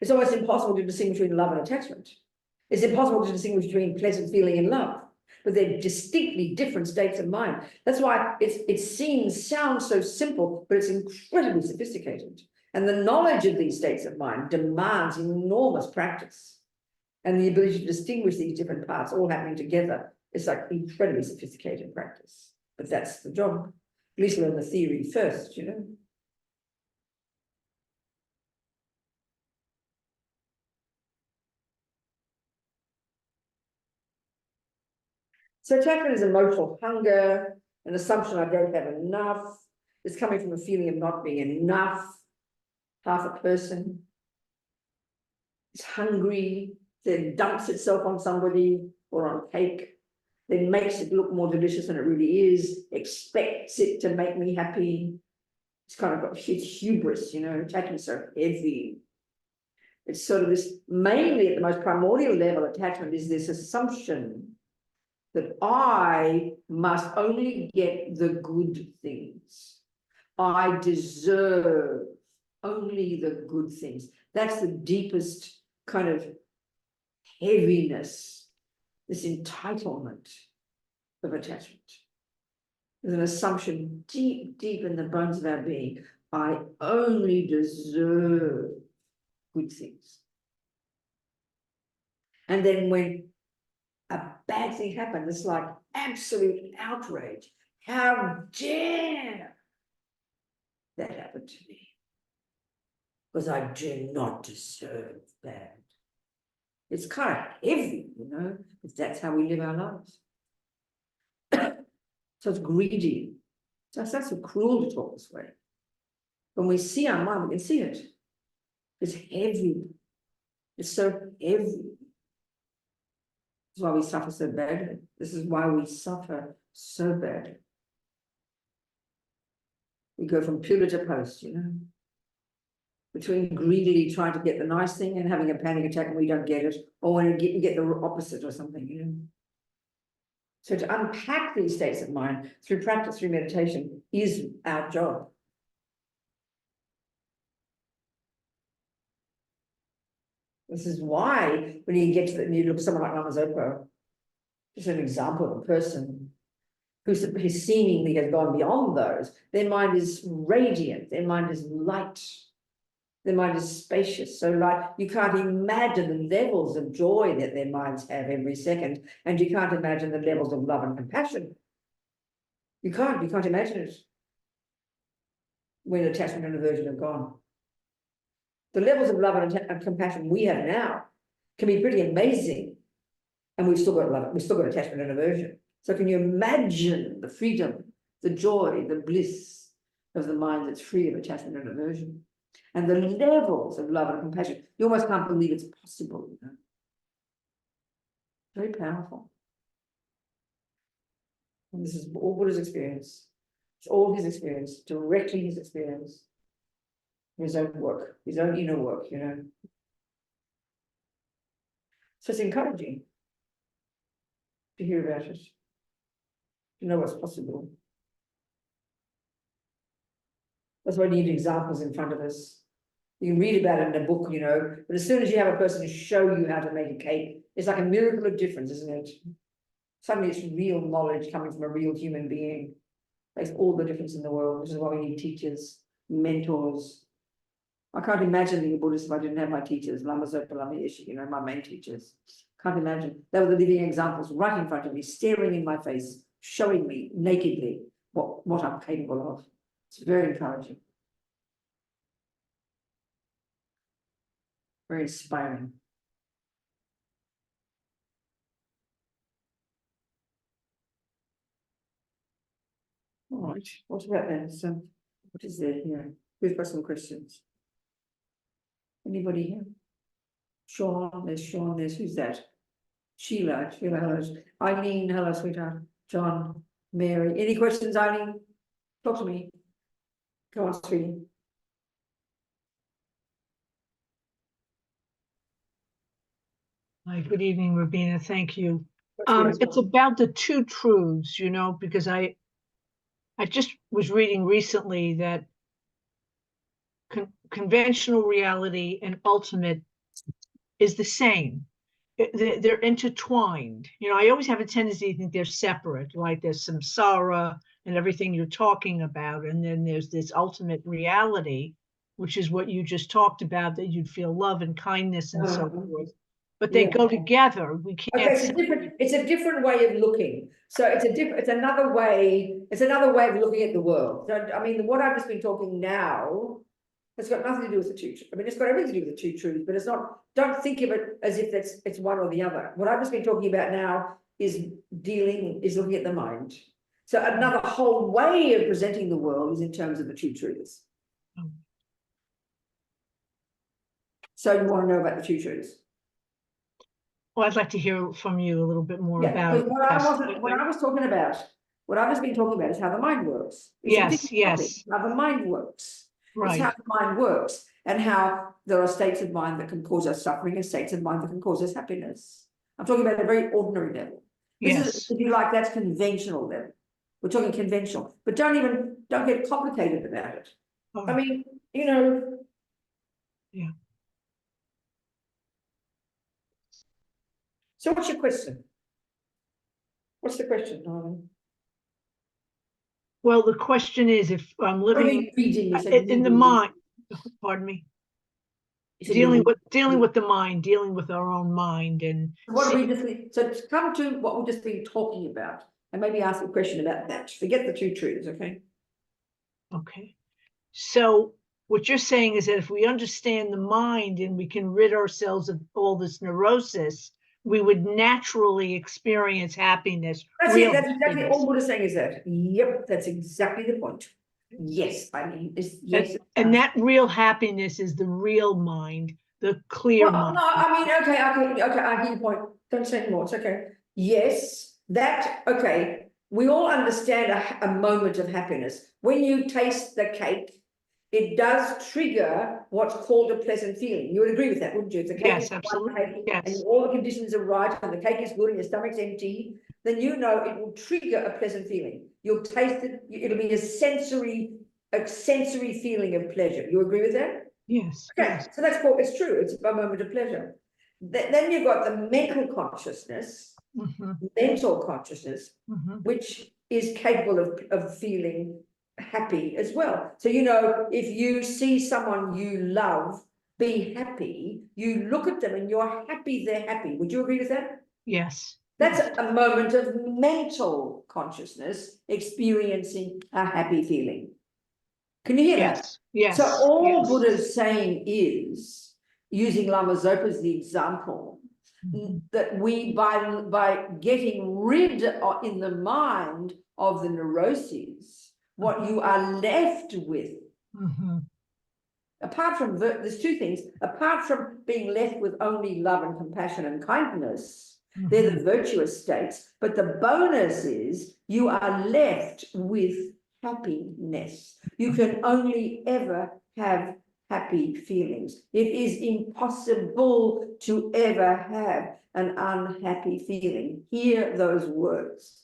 It's almost impossible to distinguish between love and attachment. It's impossible to distinguish between pleasant feeling and love, but they're distinctly different states of mind. That's why sounds so simple, but it's incredibly sophisticated. And the knowledge of these states of mind demands enormous practice. And the ability to distinguish these different parts all happening together. It's like incredibly sophisticated practice, but that's the job. At least learn the theory first, you know. So attachment is emotional hunger, an assumption I don't have enough. It's coming from a feeling of not being enough, half a person. It's hungry, then dumps itself on somebody or on cake. Then makes it look more delicious than it really is, expects it to make me happy. It's kind of got it's hubris, you know, attachment so heavy. It's sort of this, mainly at the most primordial level, attachment is this assumption that I must only get the good things. I deserve only the good things. That's the deepest kind of heaviness, this entitlement of attachment. There's an assumption deep, deep in the bones of our being. I only deserve good things. And then when a bad thing happens, it's like absolute outrage. How dare that happen to me? Because I do not deserve that. It's kind of heavy, you know, because that's how we live our lives. So it's greedy. That's so cruel to talk this way. When we see our mind, we can see it. It's heavy. It's so heavy. This is why we suffer so badly. This is why we suffer so badly. We go from pillar to post, you know, between greedily trying to get the nice thing and having a panic attack and we don't get it, or when you get the opposite or something, you know. So to unpack these states of mind through practice, through meditation, is our job. This is why when you get to the, you look at someone like Lama Zopa, just an example of a person who seemingly has gone beyond those. Their mind is radiant, their mind is light, their mind is spacious, so light. You can't imagine the levels of joy that their minds have every second, and you can't imagine the levels of love and compassion. You can't imagine it when attachment and aversion are gone. The levels of love and compassion we have now can be pretty amazing, and we've still got love, we've still got attachment and aversion. So can you imagine the freedom, the joy, the bliss of the mind that's free of attachment and aversion? And the levels of love and compassion, you almost can't believe it's possible, you know. Very powerful. And this is all Buddha's experience. It's all his experience, directly his experience. His own work, his own inner work, you know. So it's encouraging to hear about it, to know what's possible. That's why we need examples in front of us. You can read about it in a book, you know, but as soon as you have a person to show you how to make a cake, it's like a miracle of difference, isn't it? Suddenly it's real knowledge coming from a real human being. Makes all the difference in the world, which is why we need teachers, mentors. I can't imagine being a Buddhist if I didn't have my teachers, Lama Zopa, Lama Yeshe, you know, my main teachers. Can't imagine. They were the living examples right in front of me, staring in my face, showing me nakedly what I'm capable of. It's very encouraging. Very inspiring. All right, what about that? So, what is there here? Who's got some questions? Anybody here? Sean, there's who's that? Sheila, hello. Eileen, hello, sweetheart. John, Mary. Any questions, Eileen? Talk to me. Go on, sweetie. Hi, good evening, Robina. Thank you. What's It's about the two truths, you know, because I just was reading recently that conventional reality and ultimate is the same. They're intertwined. You know, I always have a tendency to think they're separate, like there's samsara and everything you're talking about, and then there's this ultimate reality, which is what you just talked about, that you'd feel love and kindness and so forth. But they go together. We can't. Okay, it's a different way of looking. So it's another way of looking at the world. So, I mean, what I've just been talking now has got nothing to do with the two. I mean, it's got everything to do with the two truths, but it's not. Don't think of it as if it's one or the other. What I've just been talking about now is looking at the mind. So another whole way of presenting the world is in terms of the two truths. So you want to know about the two truths? Well, I'd like to hear from you a little bit more about it. What I was talking about, what I've just been talking about is how the mind works. Yes. How the mind works. Right. It's how the mind works, and how there are states of mind that can cause us suffering and states of mind that can cause us happiness. I'm talking about a very ordinary level. This is, if you like, that's conventional level. We're talking conventional, but don't get complicated about it. Oh. I mean, you know. Yeah. So what's your question? What's the question, darling? Well, the question is, if I'm living in the mind, pardon me, dealing with the mind, dealing with our own mind, and so come to what we've just been talking about, and maybe ask a question about that. Forget the two truths, okay? Okay. So what you're saying is that if we understand the mind and we can rid ourselves of all this neurosis, we would naturally experience happiness. That's it. That's exactly all Buddha's saying is that. Yep, that's exactly the point. Yes, I mean, yes. And that real happiness is the real mind, the clear Well, mind. no, I mean, okay, I hear your point. Don't say anymore. It's okay. Yes, okay. We all understand a moment of happiness. When you taste the cake, it does trigger what's called a pleasant feeling. You would agree with that, wouldn't you? If the cake Yes, is one absolutely. cake and Yes. all the conditions are right and the cake is good and your stomach's empty, then you know it will trigger a pleasant feeling. You'll taste it, it'll be a sensory feeling of pleasure. You agree with that? Yes. Okay, Yes. so that's called, it's true, it's a moment of pleasure. Then you've got the mental consciousness, which is capable of feeling happy as well. So, you know, if you see someone you love be happy, you look at them and you're happy they're happy. Would you agree with that? Yes. That's a moment of mental consciousness experiencing a happy feeling. Can you hear that? Yes. Yes. So all Yes. Buddha's saying is, using Lama Zopa as the example, that we, by getting rid of, in the mind of the neuroses, what you are left with, apart from, there's two things, apart from being left with only love and compassion and kindness, they're the virtuous states, but the bonus is you are left with happiness. You can only ever have happy feelings. It is impossible to ever have an unhappy feeling. Hear those words.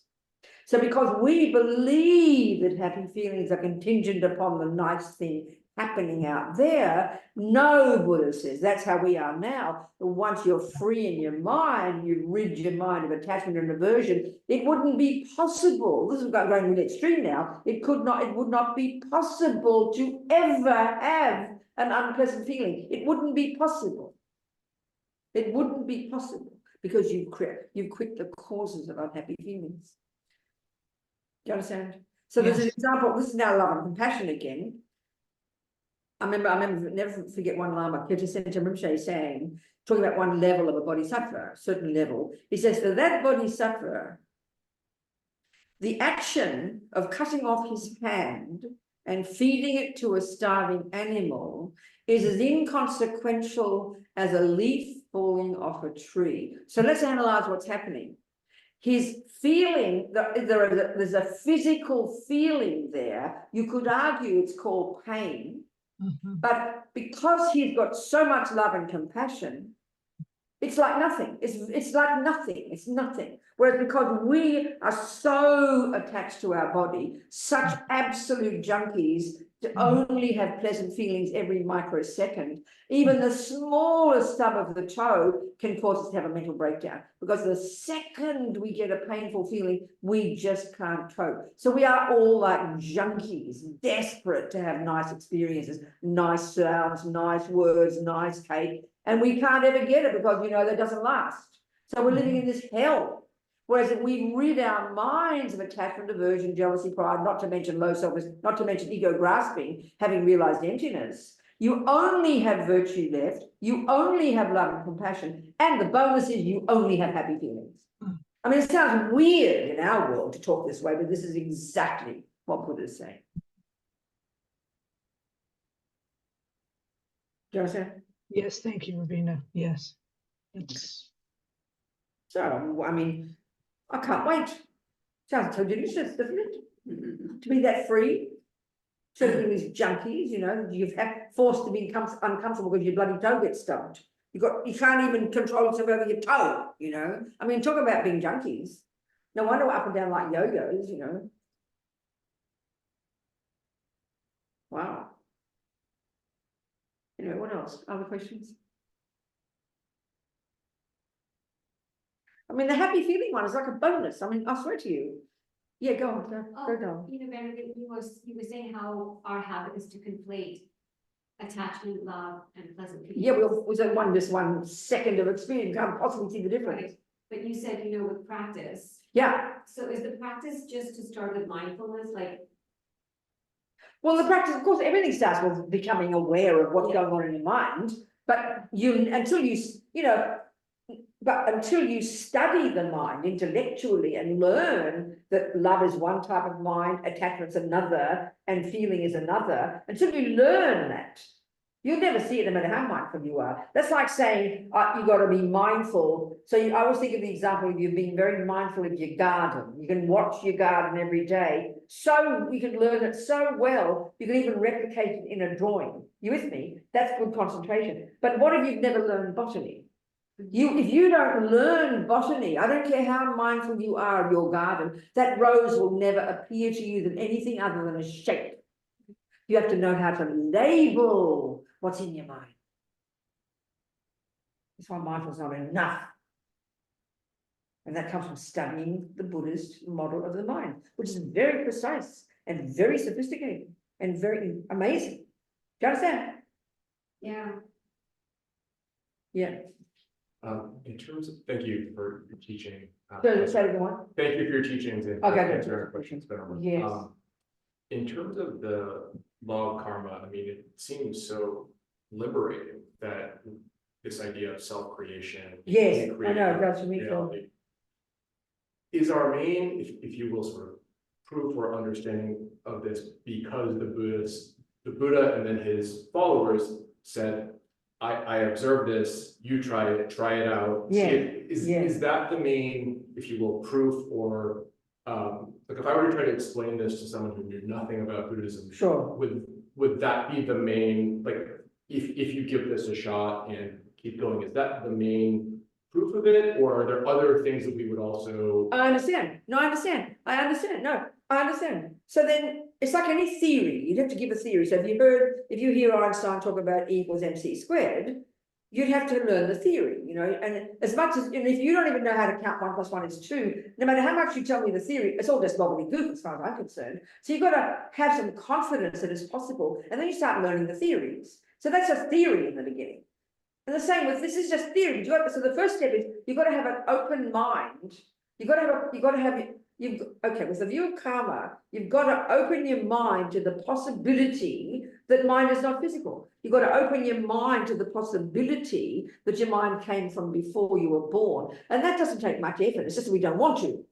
So because we believe that happy feelings are contingent upon the nice thing happening out there, no, Buddha says, that's how we are now. Once you're free in your mind, you rid your mind of attachment and aversion, it wouldn't be possible. This is going really extreme now. It would not be possible to ever have an unpleasant feeling. It wouldn't be possible. It wouldn't be possible because you've quit the causes of unhappy feelings. Do you understand? So there's an example. This is now love and compassion again. I remember, never forget one Lama, Courtin Rinpoche, saying, talking about one level of a bodhisattva, a certain level. He says, for that bodhisattva, the action of cutting off his hand and feeding it to a starving animal is as inconsequential as a leaf falling off a tree. So let's analyze what's happening. His feeling, there's a physical feeling there. You could argue it's called pain, but because he's got so much love and compassion, it's like nothing. It's like nothing. It's nothing. Whereas because we are so attached to our body, such absolute junkies to only have pleasant feelings every microsecond, even the smallest stub of the toe can cause us to have a mental breakdown. Because the second we get a painful feeling, we just can't cope. So we are all like junkies, desperate to have nice experiences, nice sounds, nice words, nice cake. And we can't ever get it because, you know, that doesn't last. So we're living in this hell. Whereas if we rid our minds of attachment, aversion, jealousy, pride, not to mention low self-esteem, not to mention ego grasping, having realized emptiness, you only have virtue left, you only have love and compassion, and the bonus is you only have happy feelings. I mean, it sounds weird in our world to talk this way, but this is exactly what Buddha is saying. Do you understand? Yes, thank you, Robina. Yes. So, I mean, I can't wait. Sounds so delicious, doesn't it? To be that free. Certainly these junkies, you know, you've forced to be uncomfortable because your bloody toe gets stubbed. You can't even control yourself over your toe, you know. I mean, talk about being junkies. No wonder we're up and down like yo-yos, you know. Wow. Anyway, what else? Other questions? I mean, the happy feeling one is like a bonus. I mean, I swear to you. Yeah, go on. Go. You know, Benedict, you were saying how our habit is to conflate attachment, love, and pleasant feelings. Yeah, was just 1 second of experience. You can't possibly see the difference. Right. But you said, you know, with practice. Yeah. So is the practice just to start with mindfulness, like? Well, the practice, of course, everything starts with becoming aware of what's going on in your mind. But until you study the mind intellectually and learn that love is one type of mind, attachment's another, and feeling is another, until you learn that, You'll never see it no matter how mindful you are. That's like saying you got to be mindful. So I always think of the example of you being very mindful of your garden. You can watch your garden every day. So you can learn it so well, you can even replicate it in a drawing. You with me? That's good concentration. But what if you've never learned botany? If you don't learn botany, I don't care how mindful you are of your garden, that rose will never appear to you than anything other than a shape. You have to know how to label what's in your mind. That's why mindfulness is not enough. And that comes from studying the Buddhist model of the mind, which is very precise and very sophisticated and very amazing. Do you understand? Yeah. Yeah. In terms of, thank you for your teaching. So say it again. Thank you for your teachings and Okay, good. answering our questions. Yes. In terms of the law of karma, I mean, it seems so liberating that this idea of self-creation. Yes, and I know, that's for me too. reality is our main, if you will, sort of proof or understanding of this, because the Buddha and then his followers said, I observed this, you try it out. Yeah, Is that the main, if you will, proof or like if I were to try to explain this to someone who knew nothing about Buddhism, Sure. would that be the main, like if you give this a shot and keep going, is that the main proof of it, or are there other things that we would also? I understand. No, I understand. I understand. No, I understand. So then it's like any theory. You'd have to give a theory. So if you hear Einstein talk about E equals mc squared, you'd have to learn the theory, you know, and as much as, and if you don't even know how to count 1 + 1 is 2, no matter how much you tell me the theory, it's all just gobbledygook as far as I'm concerned. So you've got to have some confidence that it's possible, and then you start learning the theories. So that's a theory in the beginning. And the same with this is just theory. So the first step is you've got to have an open mind. Okay, with the view of karma, you've got to open your mind to the possibility that mind is not physical. You've got to open your mind to the possibility that your mind came from before you were born. And that doesn't take much effort. It's just that we don't want to.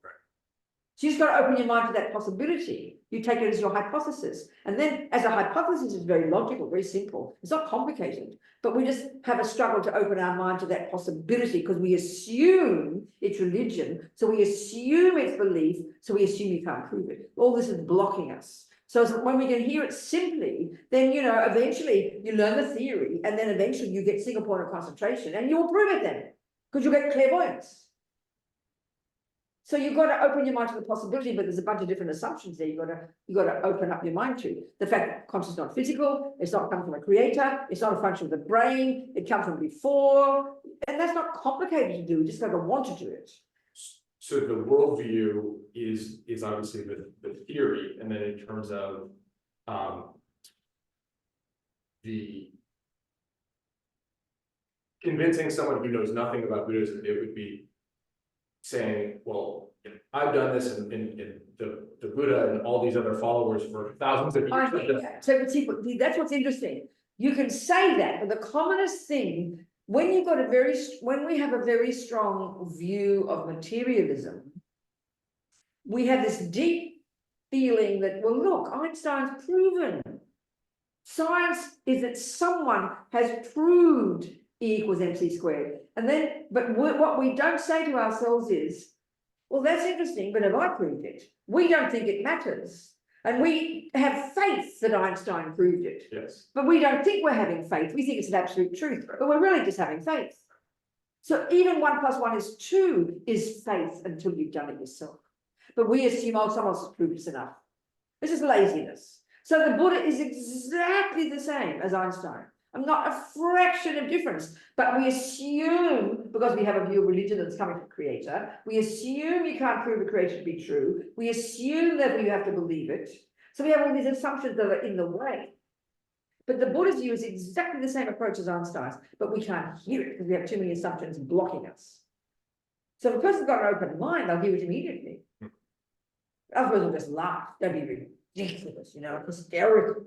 So you've just got to open your mind to that possibility. You take it as your hypothesis. And then as a hypothesis is very logical, very simple. It's not complicated, but we just have a struggle to open our mind to that possibility because we assume it's religion. So we assume it's belief. So we assume you can't prove it. All this is blocking us. So when we can hear it simply, then, you know, eventually you learn the theory and then eventually you get single point of concentration and you'll prove it then because you'll get clairvoyance. So you've got to open your mind to the possibility, but there's a bunch of different assumptions there. You've got to open up your mind to the fact that consciousness is not physical. It's not come from a creator. It's not a function of the brain. It comes from before, and that's not complicated to do. You just got to want to do it. So the worldview is obviously the theory, and then in terms of the convincing someone who knows nothing about Buddhism, it would be saying, well, I've done this in the Buddha and all these other followers for thousands of years. So that's what's interesting. You can say that, but the commonest thing when we have a very strong view of materialism, we have this deep feeling that, well, look, Einstein's proven. Science is that someone has proved E equals mc squared. And then, but what we don't say to ourselves is, well, that's interesting, but have I proved it? We don't think it matters. And we have faith that Einstein proved it. Yes. But we don't think we're having faith. We think it's an absolute truth, but we're really just having faith. So even 1 + 1 is 2 is faith until you've done it yourself. But we assume, oh, someone else has proved it's enough. This is laziness. So the Buddha is exactly the same as Einstein. I'm not a fraction of difference, but we assume, because we have a view of religion that's coming from creator, we assume you can't prove a creator to be true. We assume that you have to believe it. So we have all these assumptions that are in the way. But the Buddha's view is exactly the same approach as Einstein's, but we can't hear it because we have too many assumptions blocking us. So if a person's got an open mind, they'll hear it immediately. Otherwise, we'll just laugh. They'll be ridiculous, you know, hysterical.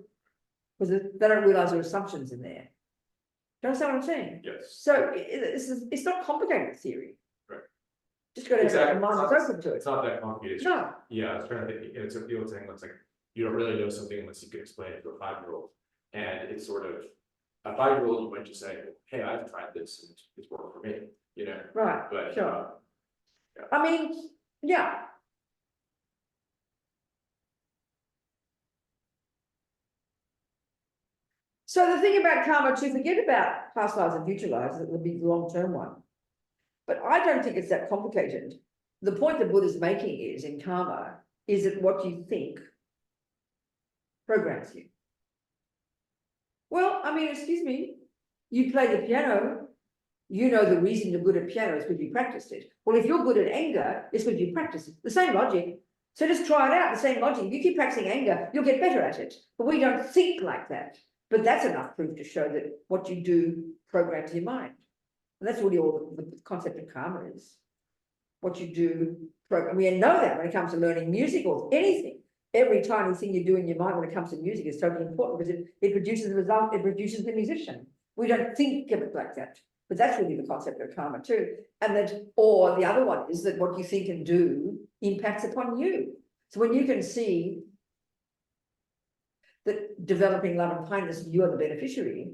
Because they don't realize there are assumptions in there. Do you understand what I'm saying? Yes. So it's not complicated theory. Right. Just got to have a mind that's open to it. It's not that complicated. No. Yeah, I was trying to think, it's a people saying, it's like, you don't really know something unless you can explain it to a 5-year-old. And it's sort of, a 5-year-old, you might just say, hey, I've tried this and it's worked for me, you know, Right, but, sure. I mean, yeah. So the thing about karma too, forget about past lives and future lives, that will be the long-term one. But I don't think it's that complicated. The point that Buddha's making is in karma, is that what you think programs you. Well, I mean, excuse me, you play the piano, you know the reason you're good at piano is because you practiced it. Well, if you're good at anger, it's because you practiced it. The same logic. So just try it out, the same logic. If you keep practicing anger, you'll get better at it. But we don't think like that. But that's enough proof to show that what you do programs your mind. And that's really all the concept of karma is. What you do, program. We know that when it comes to learning music or anything. Every tiny thing you do in your mind when it comes to music is totally important because it produces the result, it produces the musician. We don't think of it like that. But that's really the concept of karma too. And that, or the other one is that what you think and do impacts upon you. So when you can see that developing love and kindness, you're the beneficiary.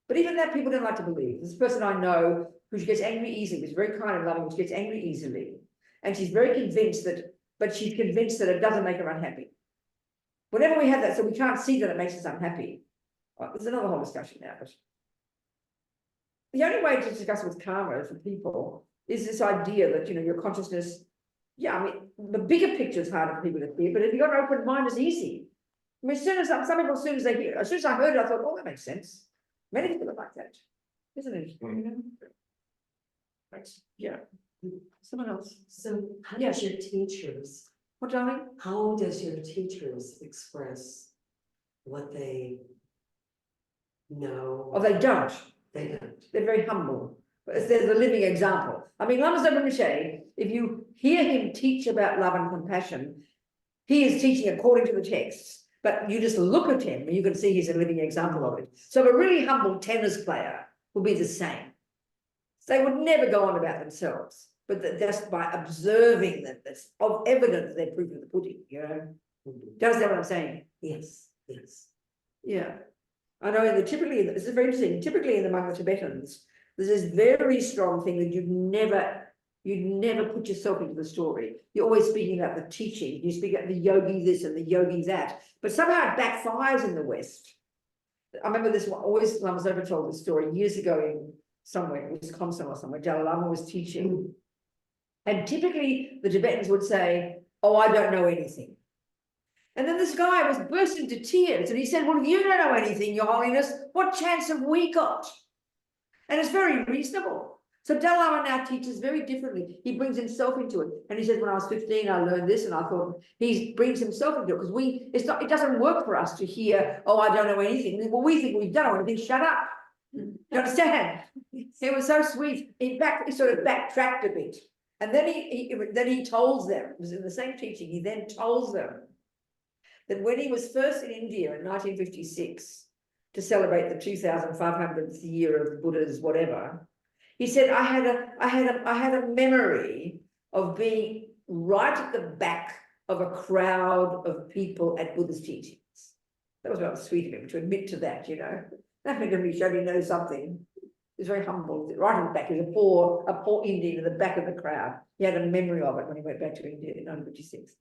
But even that people don't like to believe. This person I know who gets angry easily, who's very kind and loving, which gets angry easily. And she's very convinced that, but she's convinced that it doesn't make her unhappy. Whenever we have that, so we can't see that it makes us unhappy. Well, there's another whole discussion now, but the only way to discuss with karma for people is this idea that, you know, your consciousness, yeah, I mean, the bigger picture is harder for people to see, but if you've got an open mind, it's easy. I mean, as soon as some people, as soon as they hear, as soon as I heard it, I thought, oh, that makes sense. Many people are like that, isn't it? You know? thanks. Yeah. Someone else. So how Yes. does your teachers, What, darling? how does your teachers express what they know? Oh, they don't. They don't. They're very humble. But they're the living example. I mean, Lama Zopa Rinpoche, if you hear him teach about love and compassion, he is teaching according to the texts. But you just look at him and you can see he's a living example of it. So a really humble tennis player will be the same. They would never go on about themselves, but just by observing them, that's of evidence they're proof of the pudding, you know. Do you understand what I'm saying? Yes, yes. Yeah. I know in the typically, this is very interesting, typically among the Tibetans, there's this very strong thing that you'd never put yourself into the story. You're always speaking about the teaching, you speak about the yogi this and the yogi that, but somehow it backfires in the West. I remember this one, always Lama Zopa told this story years ago in somewhere, in Wisconsin or somewhere, Dalai Lama was teaching. And typically the Tibetans would say, oh, I don't know anything. And then this guy was burst into tears and he said, well, if you don't know anything, Your Holiness, what chance have we got? And it's very reasonable. So Dalai Lama now teaches very differently. He brings himself into it. And he says, when I was 15, I learned this. And I thought he brings himself into it because it doesn't work for us to hear, oh, I don't know anything. Well, we think we don't know anything, shut up. You understand? It was so sweet. In fact, he sort of backtracked a bit. And then he tells them, it was in the same teaching, he then tells them that when he was first in India in 1956 to celebrate the 2500th year of Buddha's whatever, he said, I had a memory of being right at the back of a crowd of people at Buddha's teachings. That was rather sweet of him to admit to that, you know. That made me sure he knows something. He's very humble. Right in the back, he was a poor Indian in the back of the crowd. He had a memory of it when he went back to India in 1956.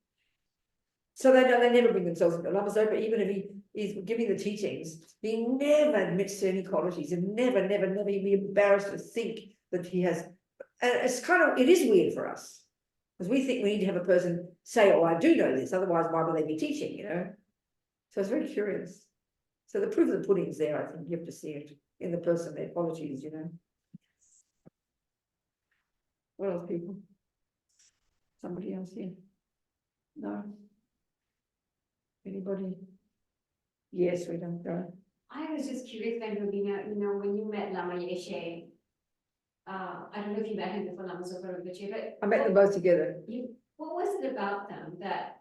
So they never bring themselves into Lama Zopa, even if he's giving the teachings, he never admits to any qualities and never be embarrassed to think that he has. It's it is weird for us because we think we need to have a person say, oh, I do know this, otherwise why would they be teaching, you know? So it's very curious. So the proof of the pudding's there, I think you have to see it in the person, their qualities, you know. What else, people? Somebody else here? No? Anybody? Yes, we don't go. I was just curious then, Robina, you know, when you met Lama Yeshe, I don't know if you met him before Lama Zopa Rinpoche, but I met them both together. what was it about them that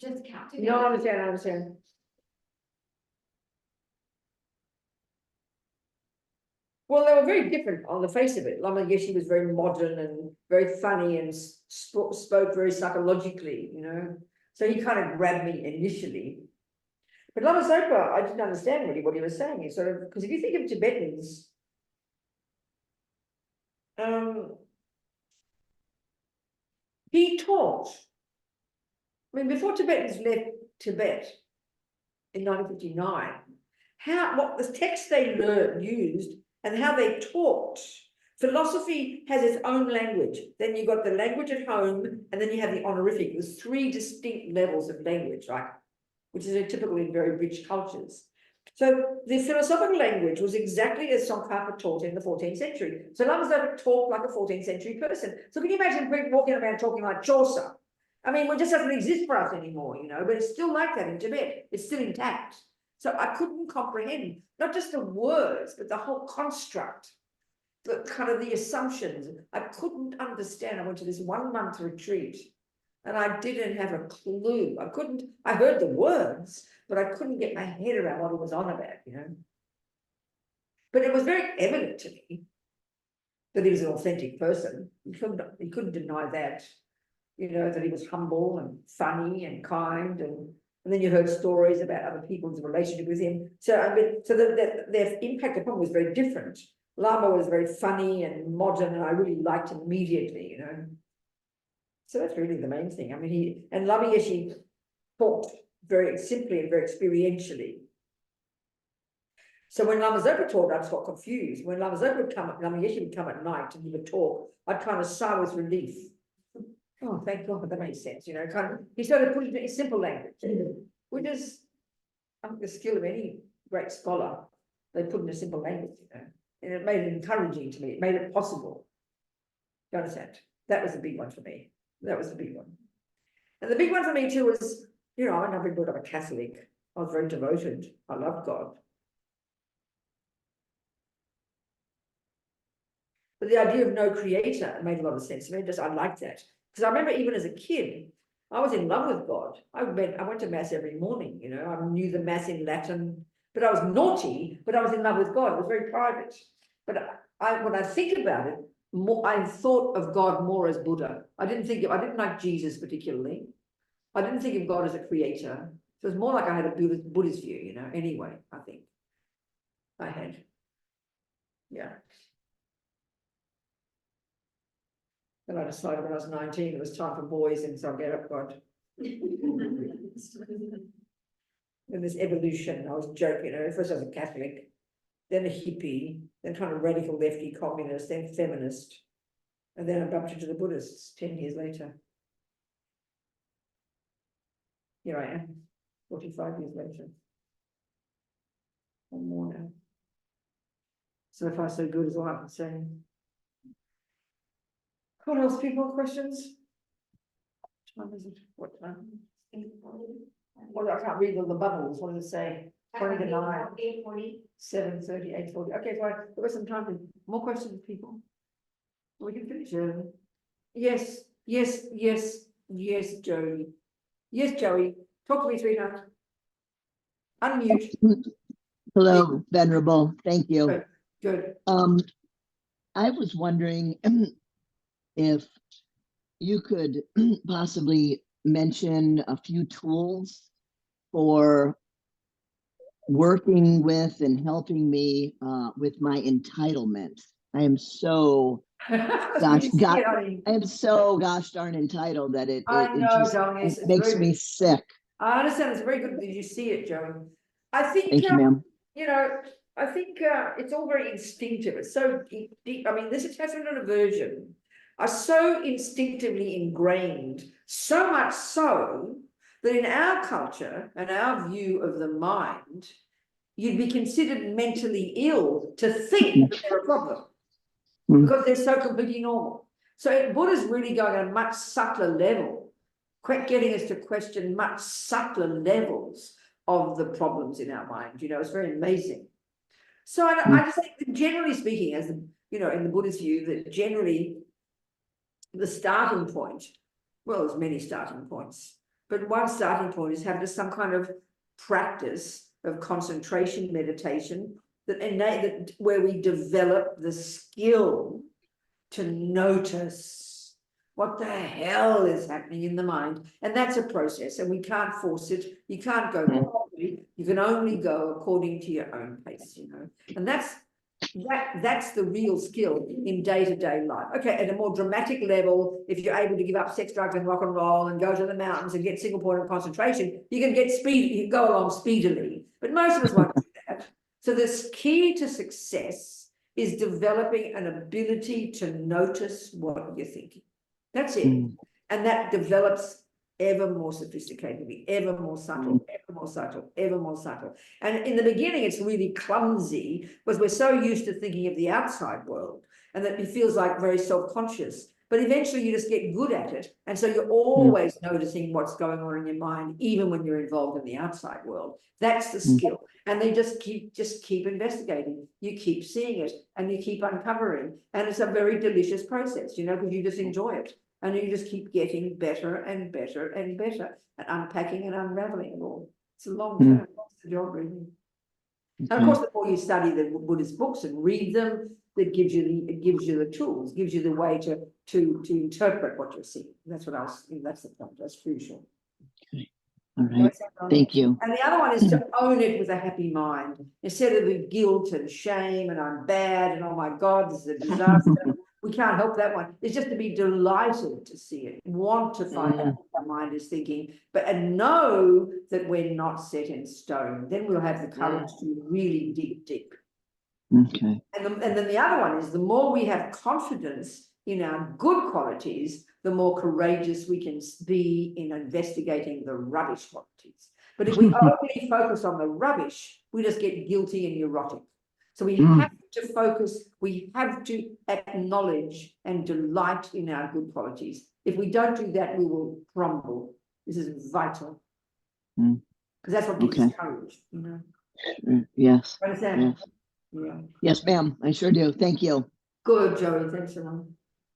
just captivated? No, I understand. Well, they were very different on the face of it. Lama Yeshe was very modern and very funny and spoke very psychologically, you know. So he kind of grabbed me initially. But Lama Zopa, I didn't understand really what he was saying. He sort of, because if you think of Tibetans, he taught. I mean, before Tibetans left Tibet in 1959, what the text they used and how they taught. Philosophy has its own language. Then you've got the language at home, and then you have the honorific. There's 3 distinct levels of language, right? Which is typical in very rich cultures. So the philosophical language was exactly as Tsongkhapa taught in the 14th century. So Lama Zopa talked like a 14th century person. So can you imagine people walking around talking like Chaucer? I mean, it just doesn't exist for us anymore, you know, but it's still like that in Tibet. It's still intact. So I couldn't comprehend, not just the words, but the whole construct, the kind of the assumptions. I couldn't understand. I went to this 1-month retreat and I didn't have a clue. I heard the words, but I couldn't get my head around what it was on about, you know. But it was very evident to me that he was an authentic person. He couldn't deny that, you know, that he was humble and funny and kind, and then you heard stories about other people's relationship with him. So I mean, so their impact upon him was very different. Lama was very funny and modern, and I really liked him immediately, you know. So that's really the main thing. I mean, Lama Yeshe talked very simply and very experientially. So when Lama Zopa taught, I just got confused. When Lama Zopa would come, Lama Yeshe would come at night and give a talk, I'd kind of sigh with relief. Oh, thank God, that makes sense, you know. Kind of, he started putting it in simple language, which is, I think, the skill of any great scholar. They put it in a simple language, you know, and it made it encouraging to me. It made it possible. You understand? That was the big one for me. That was the big one. And the big one for me too was, you know, I've been brought up a Catholic. I was very devoted. I loved God. But the idea of no creator made a lot of sense to me. I liked that. Because I remember even as a kid, I was in love with God. I went to mass every morning, you know. I knew the mass in Latin, but I was naughty, but I was in love with God. It was very private. But when I think about it, I thought of God more as Buddha. I didn't like Jesus particularly. I didn't think of God as a creator. So it was more like I had a Buddhist view, you know, anyway, I think. I had. Yeah. And I decided when I was 19, it was time for boys, and so I gave up God. And this evolution, I was joking, you know, first I was a Catholic, then a hippie, then kind of radical lefty communist, then feminist, and then I bumped into the Buddhists 10 years later. Here I am, 45 years later. Or more now. So far, so good is all I can say. What else, people? Questions? What time is it? What time? Well, I can't read all the bubbles. What does it say? 20 to 9. 8:40. 7:30, 8:40. Okay, fine. There was some time for more questions, people. We can finish early. Yes, yes, yes, yes, Joey. Yes, Joey. Talk to me, sweetheart. Unmute. Hello, Venerable. Thank you. Good. Good. I was wondering if you could possibly mention a few tools for working with and helping me with my entitlement. I am so gosh darn entitled that it makes me sick. I understand. It's very good that you see it, Joey. I think, Thank you, ma'am. you know, I think it's all very instinctive. It's so deep. I mean, this attachment and aversion are so instinctively ingrained, so much so that in our culture and our view of the mind, you'd be considered mentally ill to think that they're a problem because they're so completely normal. So Buddha's really going on a much subtler level, getting us to question much subtler levels of the problems in our mind. You know, it's very amazing. So I just think that generally speaking, as you know, in the Buddhist view, that generally the starting point, well, there's many starting points, but one starting point is having some kind of practice of concentration meditation that where we develop the skill to notice what the hell is happening in the mind. And that's a process, and we can't force it. You can't go, you You can only go according to your own pace, you know, and that's the real skill in day-to-day life. Okay, at a more dramatic level, if you're able to give up sex, drugs, and rock and roll and go to the mountains and get single point of concentration, you can go along speedily. But most of us won't do that. So the key to success is developing an ability to notice what you're thinking. That's it. And that develops ever more sophisticatedly, ever more subtle, ever more subtle, ever more subtle. And in the beginning, it's really clumsy because we're so used to thinking of the outside world and that it feels like very self-conscious. But eventually you just get good at it. And so you're always noticing what's going on in your mind, even when you're involved in the outside world. That's the skill. And they just keep investigating. You keep seeing it and you keep uncovering. And it's a very delicious process, you know, because you just enjoy it. And you just keep getting better and better and better at unpacking and unraveling it all. It's a long term. That's the job, really. And of course, the more you study the Buddhist books and read them, it gives you the tools, gives you the way to interpret what you're seeing. That's what that's the point. That's crucial. Okay. All right. Thank you. And the other one is to own it with a happy mind instead of the guilt and shame and I'm bad and oh my God, this is a disaster. We can't help that one. It's just to be delighted to see it, want to find out what the mind is thinking, and know that we're not set in stone. Then we'll have the courage to really dig deep. Okay. And then the other one is the more we have confidence in our good qualities, the more courageous we can be in investigating the rubbish qualities. But if we only focus on the rubbish, we just get guilty and neurotic. So we have to focus, we have to acknowledge and delight in our good qualities. If we don't do that, we will crumble. This is vital. Because that's what gives us courage, you know. Yes. Understand? Yes. Yeah. Yes, ma'am. I sure do. Thank you. Good, Joey. Thanks a lot.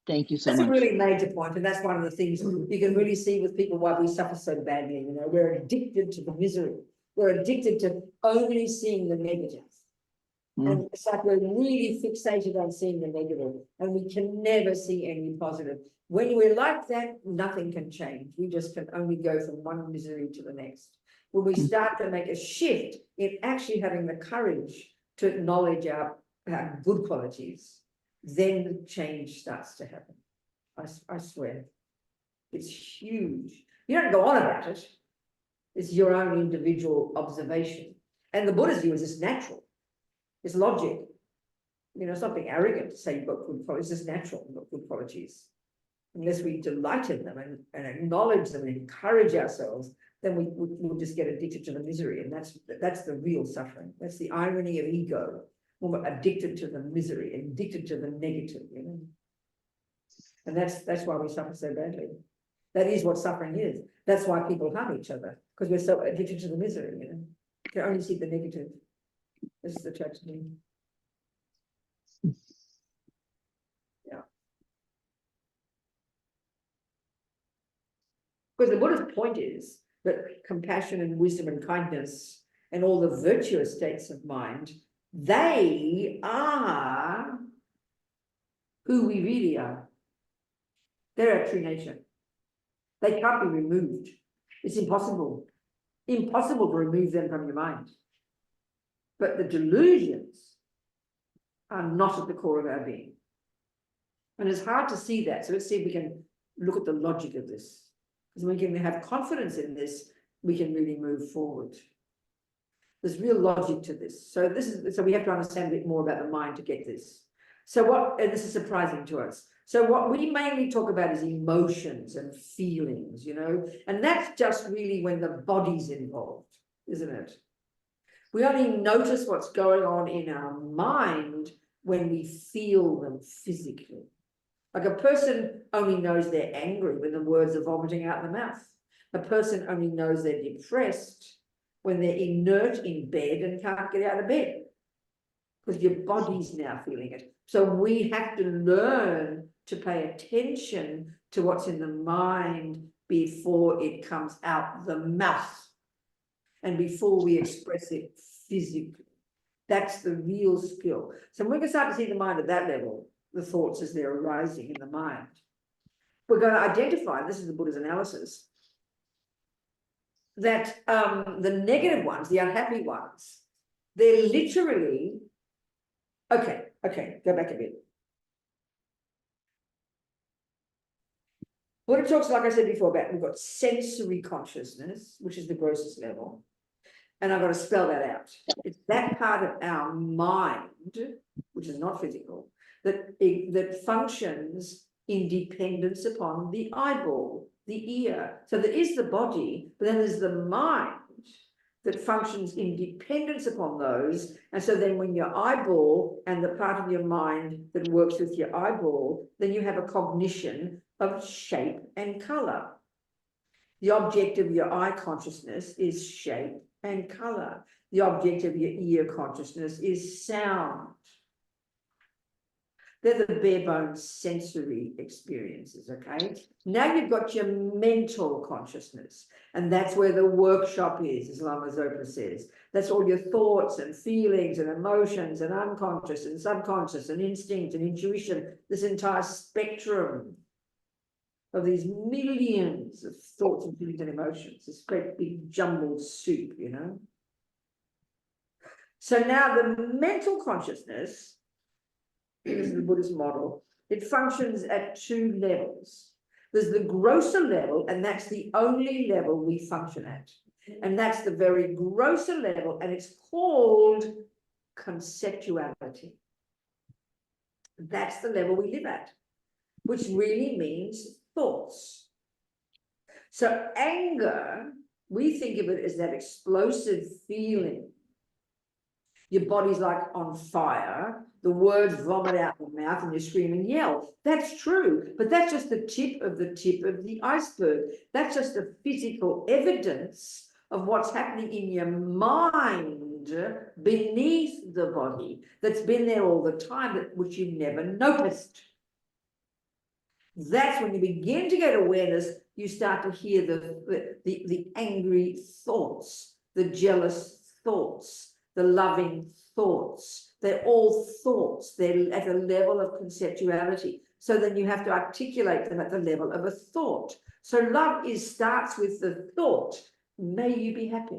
Thank you so That's much. a really major point, and that's one of the things you can really see with people why we suffer so badly. You know, we're addicted to the misery. We're addicted to only seeing the negative. And it's like we're really fixated on seeing the negative, and we can never see any positive. When we're like that, nothing can change. We just can only go from one misery to the next. When we start to make a shift in actually having the courage to acknowledge our good qualities, then the change starts to happen. I swear. It's huge. You don't go on about it. It's your own individual observation. And the Buddha's view is just natural. It's logic. You know, something arrogant to say you've got good qualities. It's just natural, you've got good qualities. Unless we delight in them and acknowledge them and encourage ourselves, then we'll just get addicted to the misery. And that's the real suffering. That's the irony of ego. When we're addicted to the misery, addicted to the negative, you know. And that's why we suffer so badly. That is what suffering is. That's why people harm each other, because we're so addicted to the misery, you know. You can only see the negative. This is the tragedy. Yeah. Because the Buddha's point is that compassion and wisdom and kindness and all the virtuous states of mind, they are who we really are. They're our true nature. They can't be removed. It's impossible. Impossible to remove them from your mind. But the delusions are not at the core of our being. And it's hard to see that. So let's see if we can look at the logic of this. Because when we can have confidence in this, we can really move forward. There's real logic to this. So we have to understand a bit more about the mind to get this. And this is surprising to us. So what we mainly talk about is emotions and feelings, you know, and that's just really when the body's involved, isn't it? We only notice what's going on in our mind when we feel them physically. Like a person only knows they're angry when the words are vomiting out the mouth. A person only knows they're depressed when they're inert in bed and can't get out of bed. Because your body's now feeling it. So we have to learn to pay attention to what's in the mind before it comes out the mouth. And before we express it physically. That's the real skill. So when we can start to see the mind at that level, the thoughts as they're arising in the mind, we're going to identify, this is the Buddha's analysis, that the negative ones, the unhappy ones, they're literally, okay, go back a bit. What it talks, like I said before, about we've got sensory consciousness, which is the grossest level. And I've got to spell that out. It's that part of our mind, which is not physical, that functions in dependence upon the eyeball, the ear. So there is the body, but then there's the mind that functions in dependence upon those. And so then when your eyeball and the part of your mind that works with your eyeball, then you have a cognition of shape and color. The object of your eye consciousness is shape and color. The object of your ear consciousness is sound. They're the bare bones sensory experiences, okay? Now you've got your mental consciousness, and that's where the workshop is, as Lama Zopa says. That's all your thoughts and feelings and emotions and unconscious and subconscious and instinct and intuition, this entire spectrum of these millions of thoughts and feelings and emotions, this great big jumbled soup, you know? So now the mental consciousness, this is the Buddhist model, it functions at two levels. There's the grosser level, and that's the only level we function at. And that's the very grosser level, and it's called conceptuality. That's the level we live at, which really means thoughts. So anger, we think of it as that explosive feeling. Your body's like on fire, the words vomit out your mouth and you scream and yell. That's true, but that's just the tip of the iceberg. That's just the physical evidence of what's happening in your mind beneath the body that's been there all the time, but which you never noticed. That's when you begin to get awareness, you start to hear the angry thoughts, the jealous thoughts, the loving thoughts. They're all thoughts. They're at a level of conceptuality. So then you have to articulate them at the level of a thought. So love starts with the thought, may you be happy.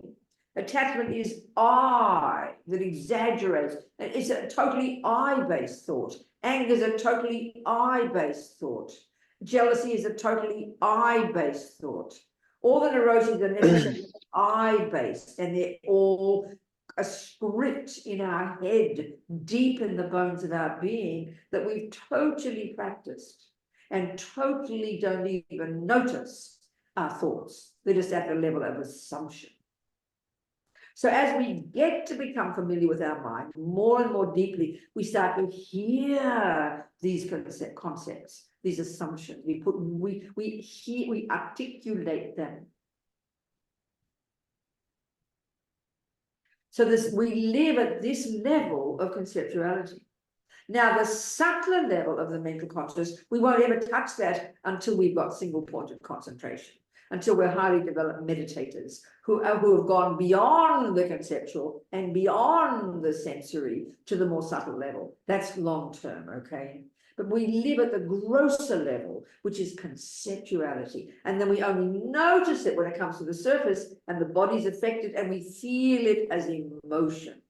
Attachment is I, that exaggerates. It's a totally I-based thought. Anger is a totally I-based thought. Jealousy is a totally I-based thought. All the neuroses are necessarily I-based, and they're all a script in our head, deep in the bones of our being, that we've totally practiced and totally don't even notice our thoughts. They're just at the level of assumption. So as we get to become familiar with our mind more and more deeply, we start to hear these concepts, these assumptions. We articulate them. So we live at this level of conceptuality. Now, the subtler level of the mental consciousness, we won't ever touch that until we've got single-pointed concentration, until we're highly developed meditators who have gone beyond the conceptual and beyond the sensory to the more subtle level. That's long-term, okay? But we live at the grosser level, which is conceptuality. And then we only notice it when it comes to the surface and the body's affected and we feel it as emotion.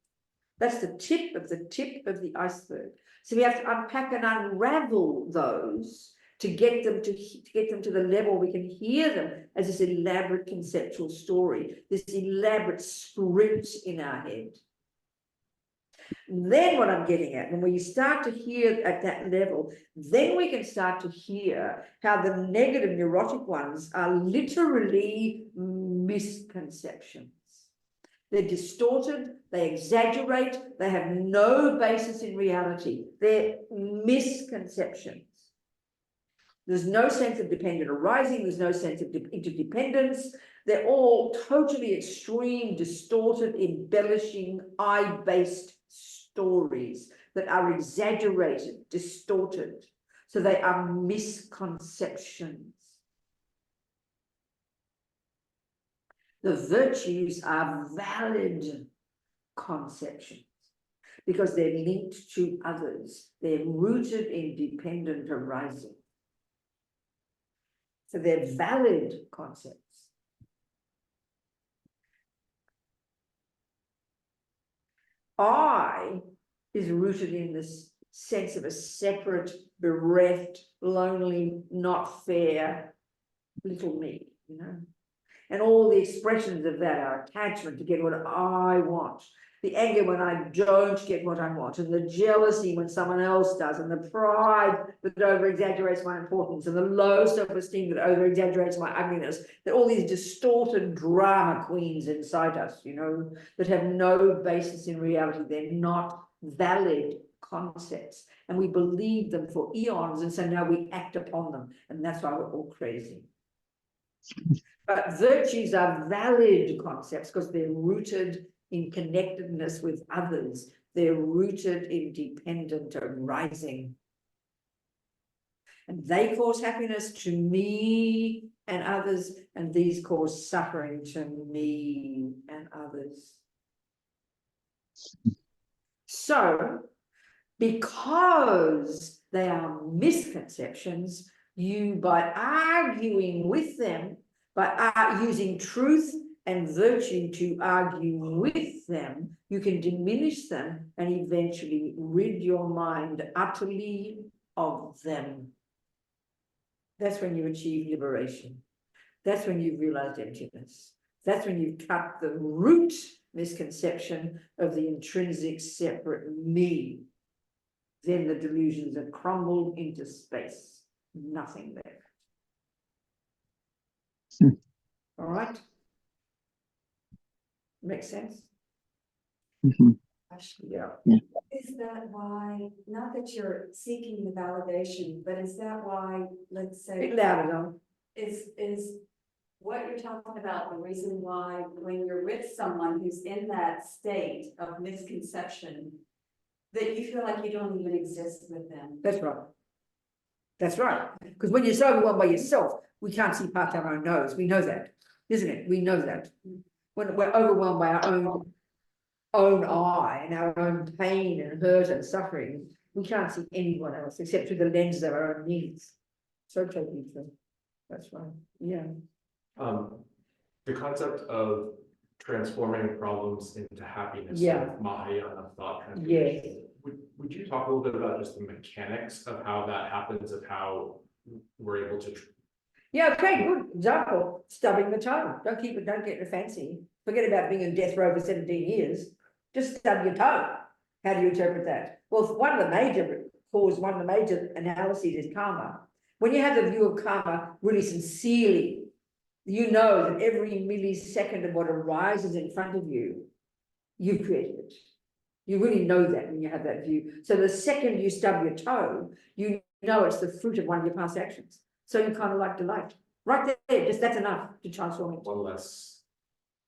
That's the tip of the iceberg. So we have to unpack and unravel those to get them to the level we can hear them as this elaborate conceptual story, this elaborate script in our head. Then what I'm getting at, when we start to hear at that level, then we can start to hear how the negative neurotic ones are literally misconceptions. They're distorted, they exaggerate, they have no basis in reality. They're misconceptions. There's no sense of dependent arising, there's no sense of interdependence. They're all totally extreme, distorted, embellishing, I-based stories that are exaggerated, distorted. So they are misconceptions. The virtues are valid conceptions because they're linked to others. They're rooted in dependent arising. So they're valid concepts. I is rooted in this sense of a separate, bereft, lonely, not fair little me, you know. And all the expressions of that are attachment to get what I want, the anger when I don't get what I want, and the jealousy when someone else does, and the pride that over-exaggerates my importance, and the low self-esteem that over-exaggerates my ugliness, that all these distorted drama queens inside us, you know, that have no basis in reality. They're not valid concepts, and we believe them for eons, and so now we act upon them, and that's why we're all crazy. But virtues are valid concepts because they're rooted in connectedness with others. They're rooted in dependent arising. And they cause happiness to me and others, and these cause suffering to me and others. So, because they are misconceptions, you, by arguing with them, by using truth and virtue to argue with them, you can diminish them and eventually rid your mind utterly of them. That's when you achieve liberation. That's when you've realized emptiness. That's when you've cut the root misconception of the intrinsic separate me. Then the delusions are crumbled into space. Nothing there. All right. Makes sense? Mhm. Yeah. Is that why, not that you're seeking the validation, but is that why, let's A bit say, louder though. is what you're talking about the reason why when you're with someone who's in that state of misconception, that you feel like you don't even exist with them? That's right. That's right. Because when you're so overwhelmed by yourself, we can't see past our own nose. We know that, isn't it? We know that. When we're overwhelmed by our own eye and our own pain and hurt and suffering, we can't see anyone else except through the lens of our own needs. So totally true. That's right. Yeah. The concept of transforming problems into happiness, Yeah. Mahayana thought Yes. transformation. Would you talk a little bit about just the mechanics of how that happens, of how we're able to? Yeah, okay, good example. Stubbing the toe. Don't get it fancy. Forget about being in death row for 17 years. Just stub your toe. How do you interpret that? Well, one of the major analyses is karma. When you have the view of karma really sincerely, you know that every millisecond of what arises in front of you, you've created it. You really know that when you have that view. So the second you stub your toe, you know it's the fruit of one of your past actions. So you kind of like delight. Right there, just that's enough to transform it. One less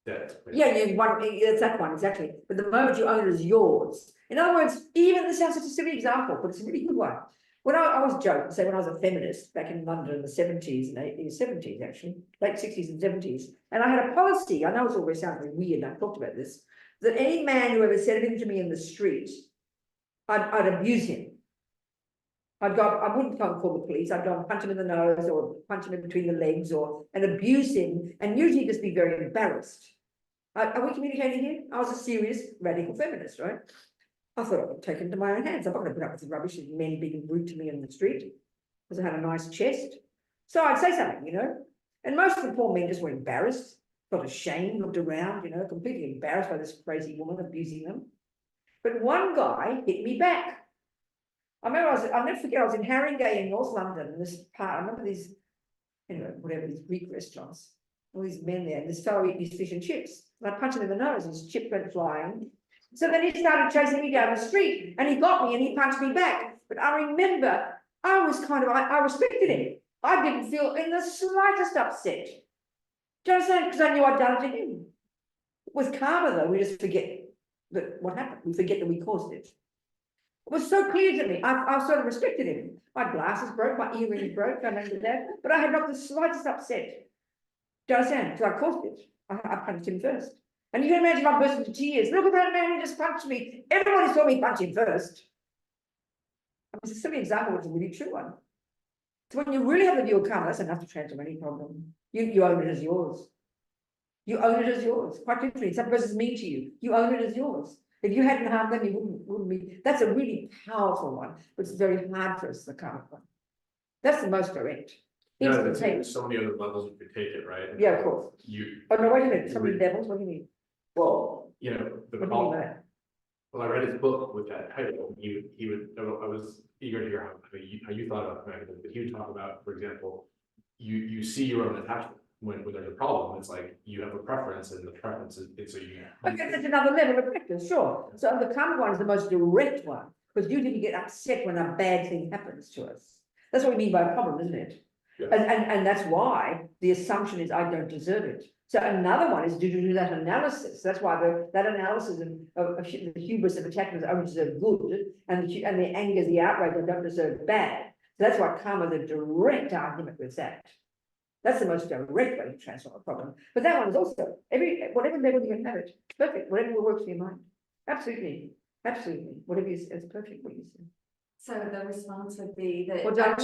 debt. Yeah, it's that one, exactly. But the moment you own it as yours. In other words, even this sounds such a silly example, but it's a really good one. When I always joke and say when I was a feminist back in London in the 70s and 70s actually, late 60s and 70s, and I had a policy, I know it's always sounding weird, I've talked about this, that any man who ever said anything to me in the street, I'd abuse him. I wouldn't go and call the police, I'd go and punch him in the nose or punch him in between the legs and abuse him, and usually just be very embarrassed. Are we communicating here? I was a serious radical feminist, right? I thought I would take it into my own hands. I'm not going to put up with the rubbish of men being rude to me in the street because I had a nice chest. So I'd say something, you know. And most of the poor men just were embarrassed, got ashamed, looked around, you know, completely embarrassed by this crazy woman abusing them. But one guy hit me back. I'll never forget, I was in Haringey in North London, and this part, I remember these, anyway, whatever, these Greek restaurants, all these men there, and this fellow eating his fish and chips. And I punched him in the nose, and his chip went flying. So then he started chasing me down the street, and he got me, and he punched me back. But I remember, I respected him. I didn't feel in the slightest upset. Do you understand? Because I knew I'd done it to him. With karma, though, we just forget that what happened. We forget that we caused it. It was so clear to me. I sort of respected him. My glasses broke, my earrings broke, I remember that. But I had not the slightest upset. Do you understand? Because I caused it. I punched him first. And you can imagine I burst into tears. Look at that man who just punched me. Everybody saw me punch him first. It was a silly example, it's a really true one. So when you really have the view of karma, that's enough to transform any problem. You own it as yours. You own it as yours. Quite literally, some person's mean to you. You own it as yours. If you hadn't harmed them, you wouldn't be, that's a really powerful one, but it's very hard for us, the karmic one. That's the most direct. Yeah, Instant there's take. so many other levels you could take it, right? Yeah, of course. Oh, no, wait a minute, so many devils, what do you mean? Well, you know, the What do you mean call, by that? well, I read his book with that title, he would, I was eager to hear how you thought about the mechanism, but he would talk about, for example, you see your own attachment when there's a problem, it's like you have a preference and the preference is, it's so you. Okay, that's another level of practice, sure. So the karmic one is the most direct one, because usually we get upset when a bad thing happens to us. That's what we mean by a problem, isn't it? Yeah. And that's why the assumption is I don't deserve it. So another one is to do that analysis. That's why that analysis of the hubris of attachment is I deserve good, and the anger, the outrage, I don't deserve bad. So that's why karma is a direct argument with that. That's the most direct way to transform a problem. But that one is also whatever level you can have it, perfect. Whatever works for your mind. Absolutely, absolutely. Whatever is perfect. What you say. So the response would be that. Well, don't-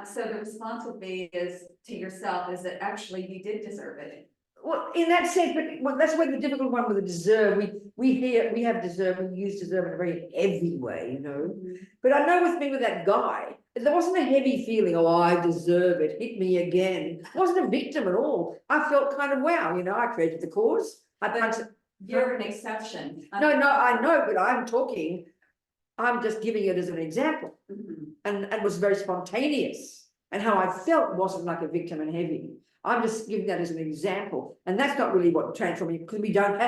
So the response would be to yourself is that actually you did deserve it. Well, in that sense, but that's where the difficult one with the deserve. We have deserve. We use deserve in a very heavy way, you know. But I know with me with that guy, there wasn't a heavy feeling. Oh, I deserve it. Hit me again. I wasn't a victim at all. I felt kind of wow. You know, I created the cause. You're an exception. No, I know, but I'm just giving it as an example, and was very spontaneous, and how I felt wasn't like a victim and heavy. I'm just giving that as an example, and that's not really what transforming, because we don't,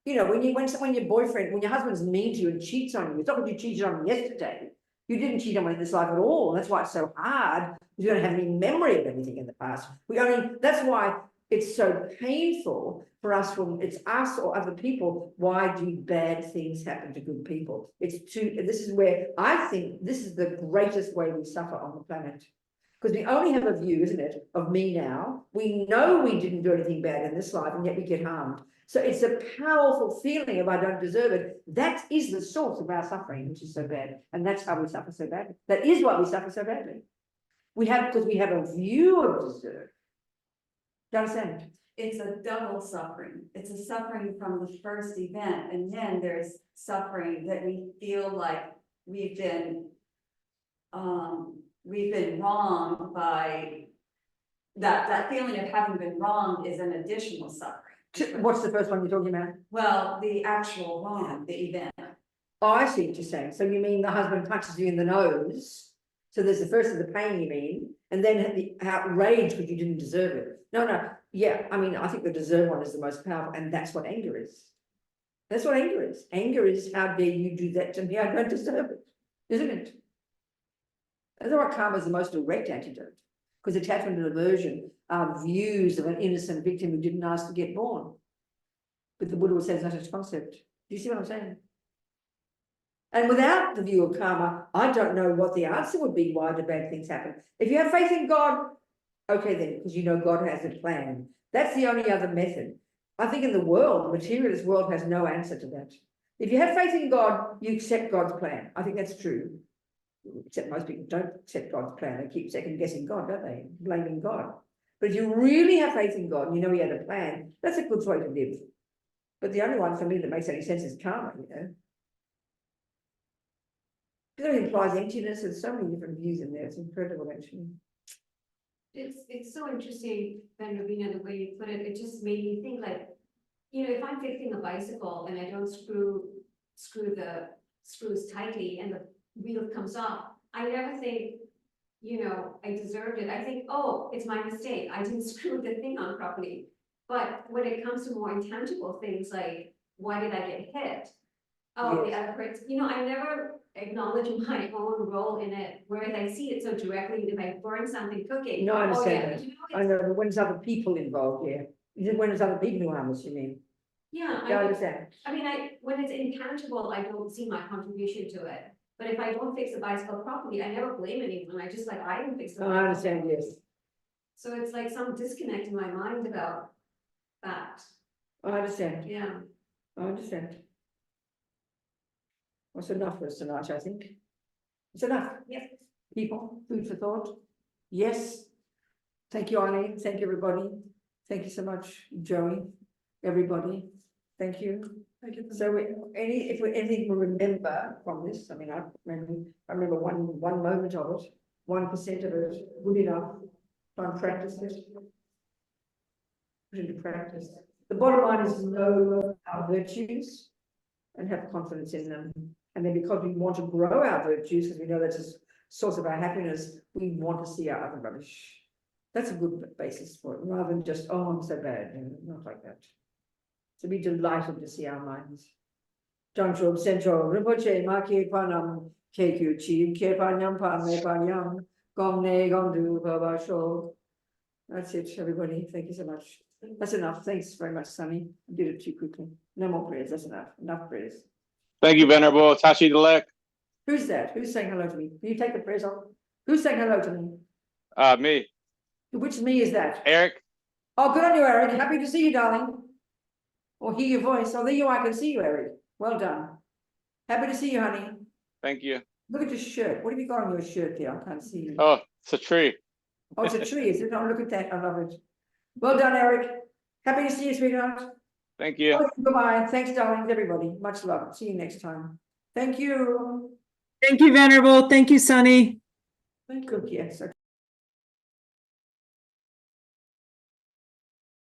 you know, when your husband's mean to you and cheats on you, it's not what you cheated on yesterday. You didn't cheat on me in this life at all. That's why it's so hard. You don't have any memory of anything in the past. That's why it's so painful for us when it's us or other people. Why do bad things happen to good people? This is where I think this is the greatest way we suffer on the planet. Because we only have a view, isn't it, of me now. We know we didn't do anything bad in this life, and yet we get harmed. So it's a powerful feeling of I don't deserve it. That is the source of our suffering, which is so bad. And that's how we suffer so badly. That is why we suffer so badly. Because we have a view of deserve. Do you understand? It's a double suffering. It's a suffering from the first event, and then there's suffering that we feel like we've been wronged by that feeling of having been wronged is an additional suffering. What's the first one you're talking about? Well, the actual wrong, the event. Oh, I see what you're saying. So you mean the husband punches you in the nose? So there's the first of the pain, you mean, and then the outrage because you didn't deserve it. No, yeah, I mean, I think the deserve one is the most powerful, and that's what anger is. That's what anger is. Anger is, how dare you do that to me? I don't deserve it, isn't it? That's why karma is the most direct antidote, because attachment and aversion are views of an innocent victim who didn't ask to get born. But the Buddha says no such concept. Do you see what I'm saying? And without the view of karma, I don't know what the answer would be. Why do bad things happen? If you have faith in God, okay then, because you know God has a plan. That's the only other method. I think in the world, the materialist world has no answer to that. If you have faith in God, you accept God's plan. I think that's true. Except most people don't accept God's plan. They keep second guessing God, don't they? Blaming God. But if you really have faith in God and you know He had a plan, that's a good way to live. But the only one for me that makes any sense is karma, you know. Because it implies emptiness. There's so many different views in there. It's incredible, actually. It's so interesting, Ben Robina, the way you put it. It just made me think like, you know, if I'm fixing a bicycle and I don't screw the screws tightly and the wheel comes off, I never think, you know, I deserved it. I think, oh, it's my mistake. I didn't screw the thing on properly. But when it comes to more intangible things like, why did I get hit? Oh, the other person, you know, I never acknowledge my own role in it, whereas I see it so directly. If I burn something cooking. No, I understand that. You know, I know, but when there's other people involved, yeah. When there's other people who harm us, you mean? yeah, Yeah, I understand. I mean, when it's intangible, I don't see my contribution to it. But if I don't fix the bicycle properly, I never blame anyone. I just like, I didn't fix the Oh, bicycle. I understand, yes. So it's like some disconnect in my mind about that. I understand. Yeah. I understand. Well, it's enough for us tonight, I think. It's enough. Yes. People, food for thought. Yes. Thank you, Eileen. Thank you, everybody. Thank you so much, Joey. Everybody. Thank you. So anything we remember from this, I mean, I remember one moment of it, 1% of it, good enough, try and practice it. Put into practice. The bottom line is know our virtues and have confidence in them. And then because we want to grow our virtues, because we know that's a source of our happiness, we want to see our other rubbish. That's a good basis for it, rather than just, oh, I'm so bad, not like that. So be delighted to see our minds. Shantideva Center, Rinpoche, Ma Ke Panam, Keku Chi, Ke Panyam Pa Me Panyam, Gom Ne Gom Du Baba Sho. That's it, everybody. Thank you so much. That's enough. Thanks very much, Sunny. I did it too quickly. No more prayers. That's enough. Enough prayers. Thank you, Venerable Tashi Delek. Who's that? Who's saying hello to me? Can you take the prayers off? Who's saying hello to me? Me, Which me is that? Eric. Oh, good on you, Eric. Happy to see you, darling. Or hear your voice. Oh, there you are. I can see you, Eric. Well done. Happy to see you, honey. Thank you. Look at your shirt. What have you got on your shirt there? I can't see you. Oh, it's a tree. Oh, it's a tree, is it? Oh, look at that. I love it. Well done, Eric. Happy to see you, sweetheart. Thank you. Oh, goodbye. Thanks, darlings, everybody. Much love. See you next time. Thank you. Thank you, Venerable. Thank you, Sunny. Good, yes. Okay.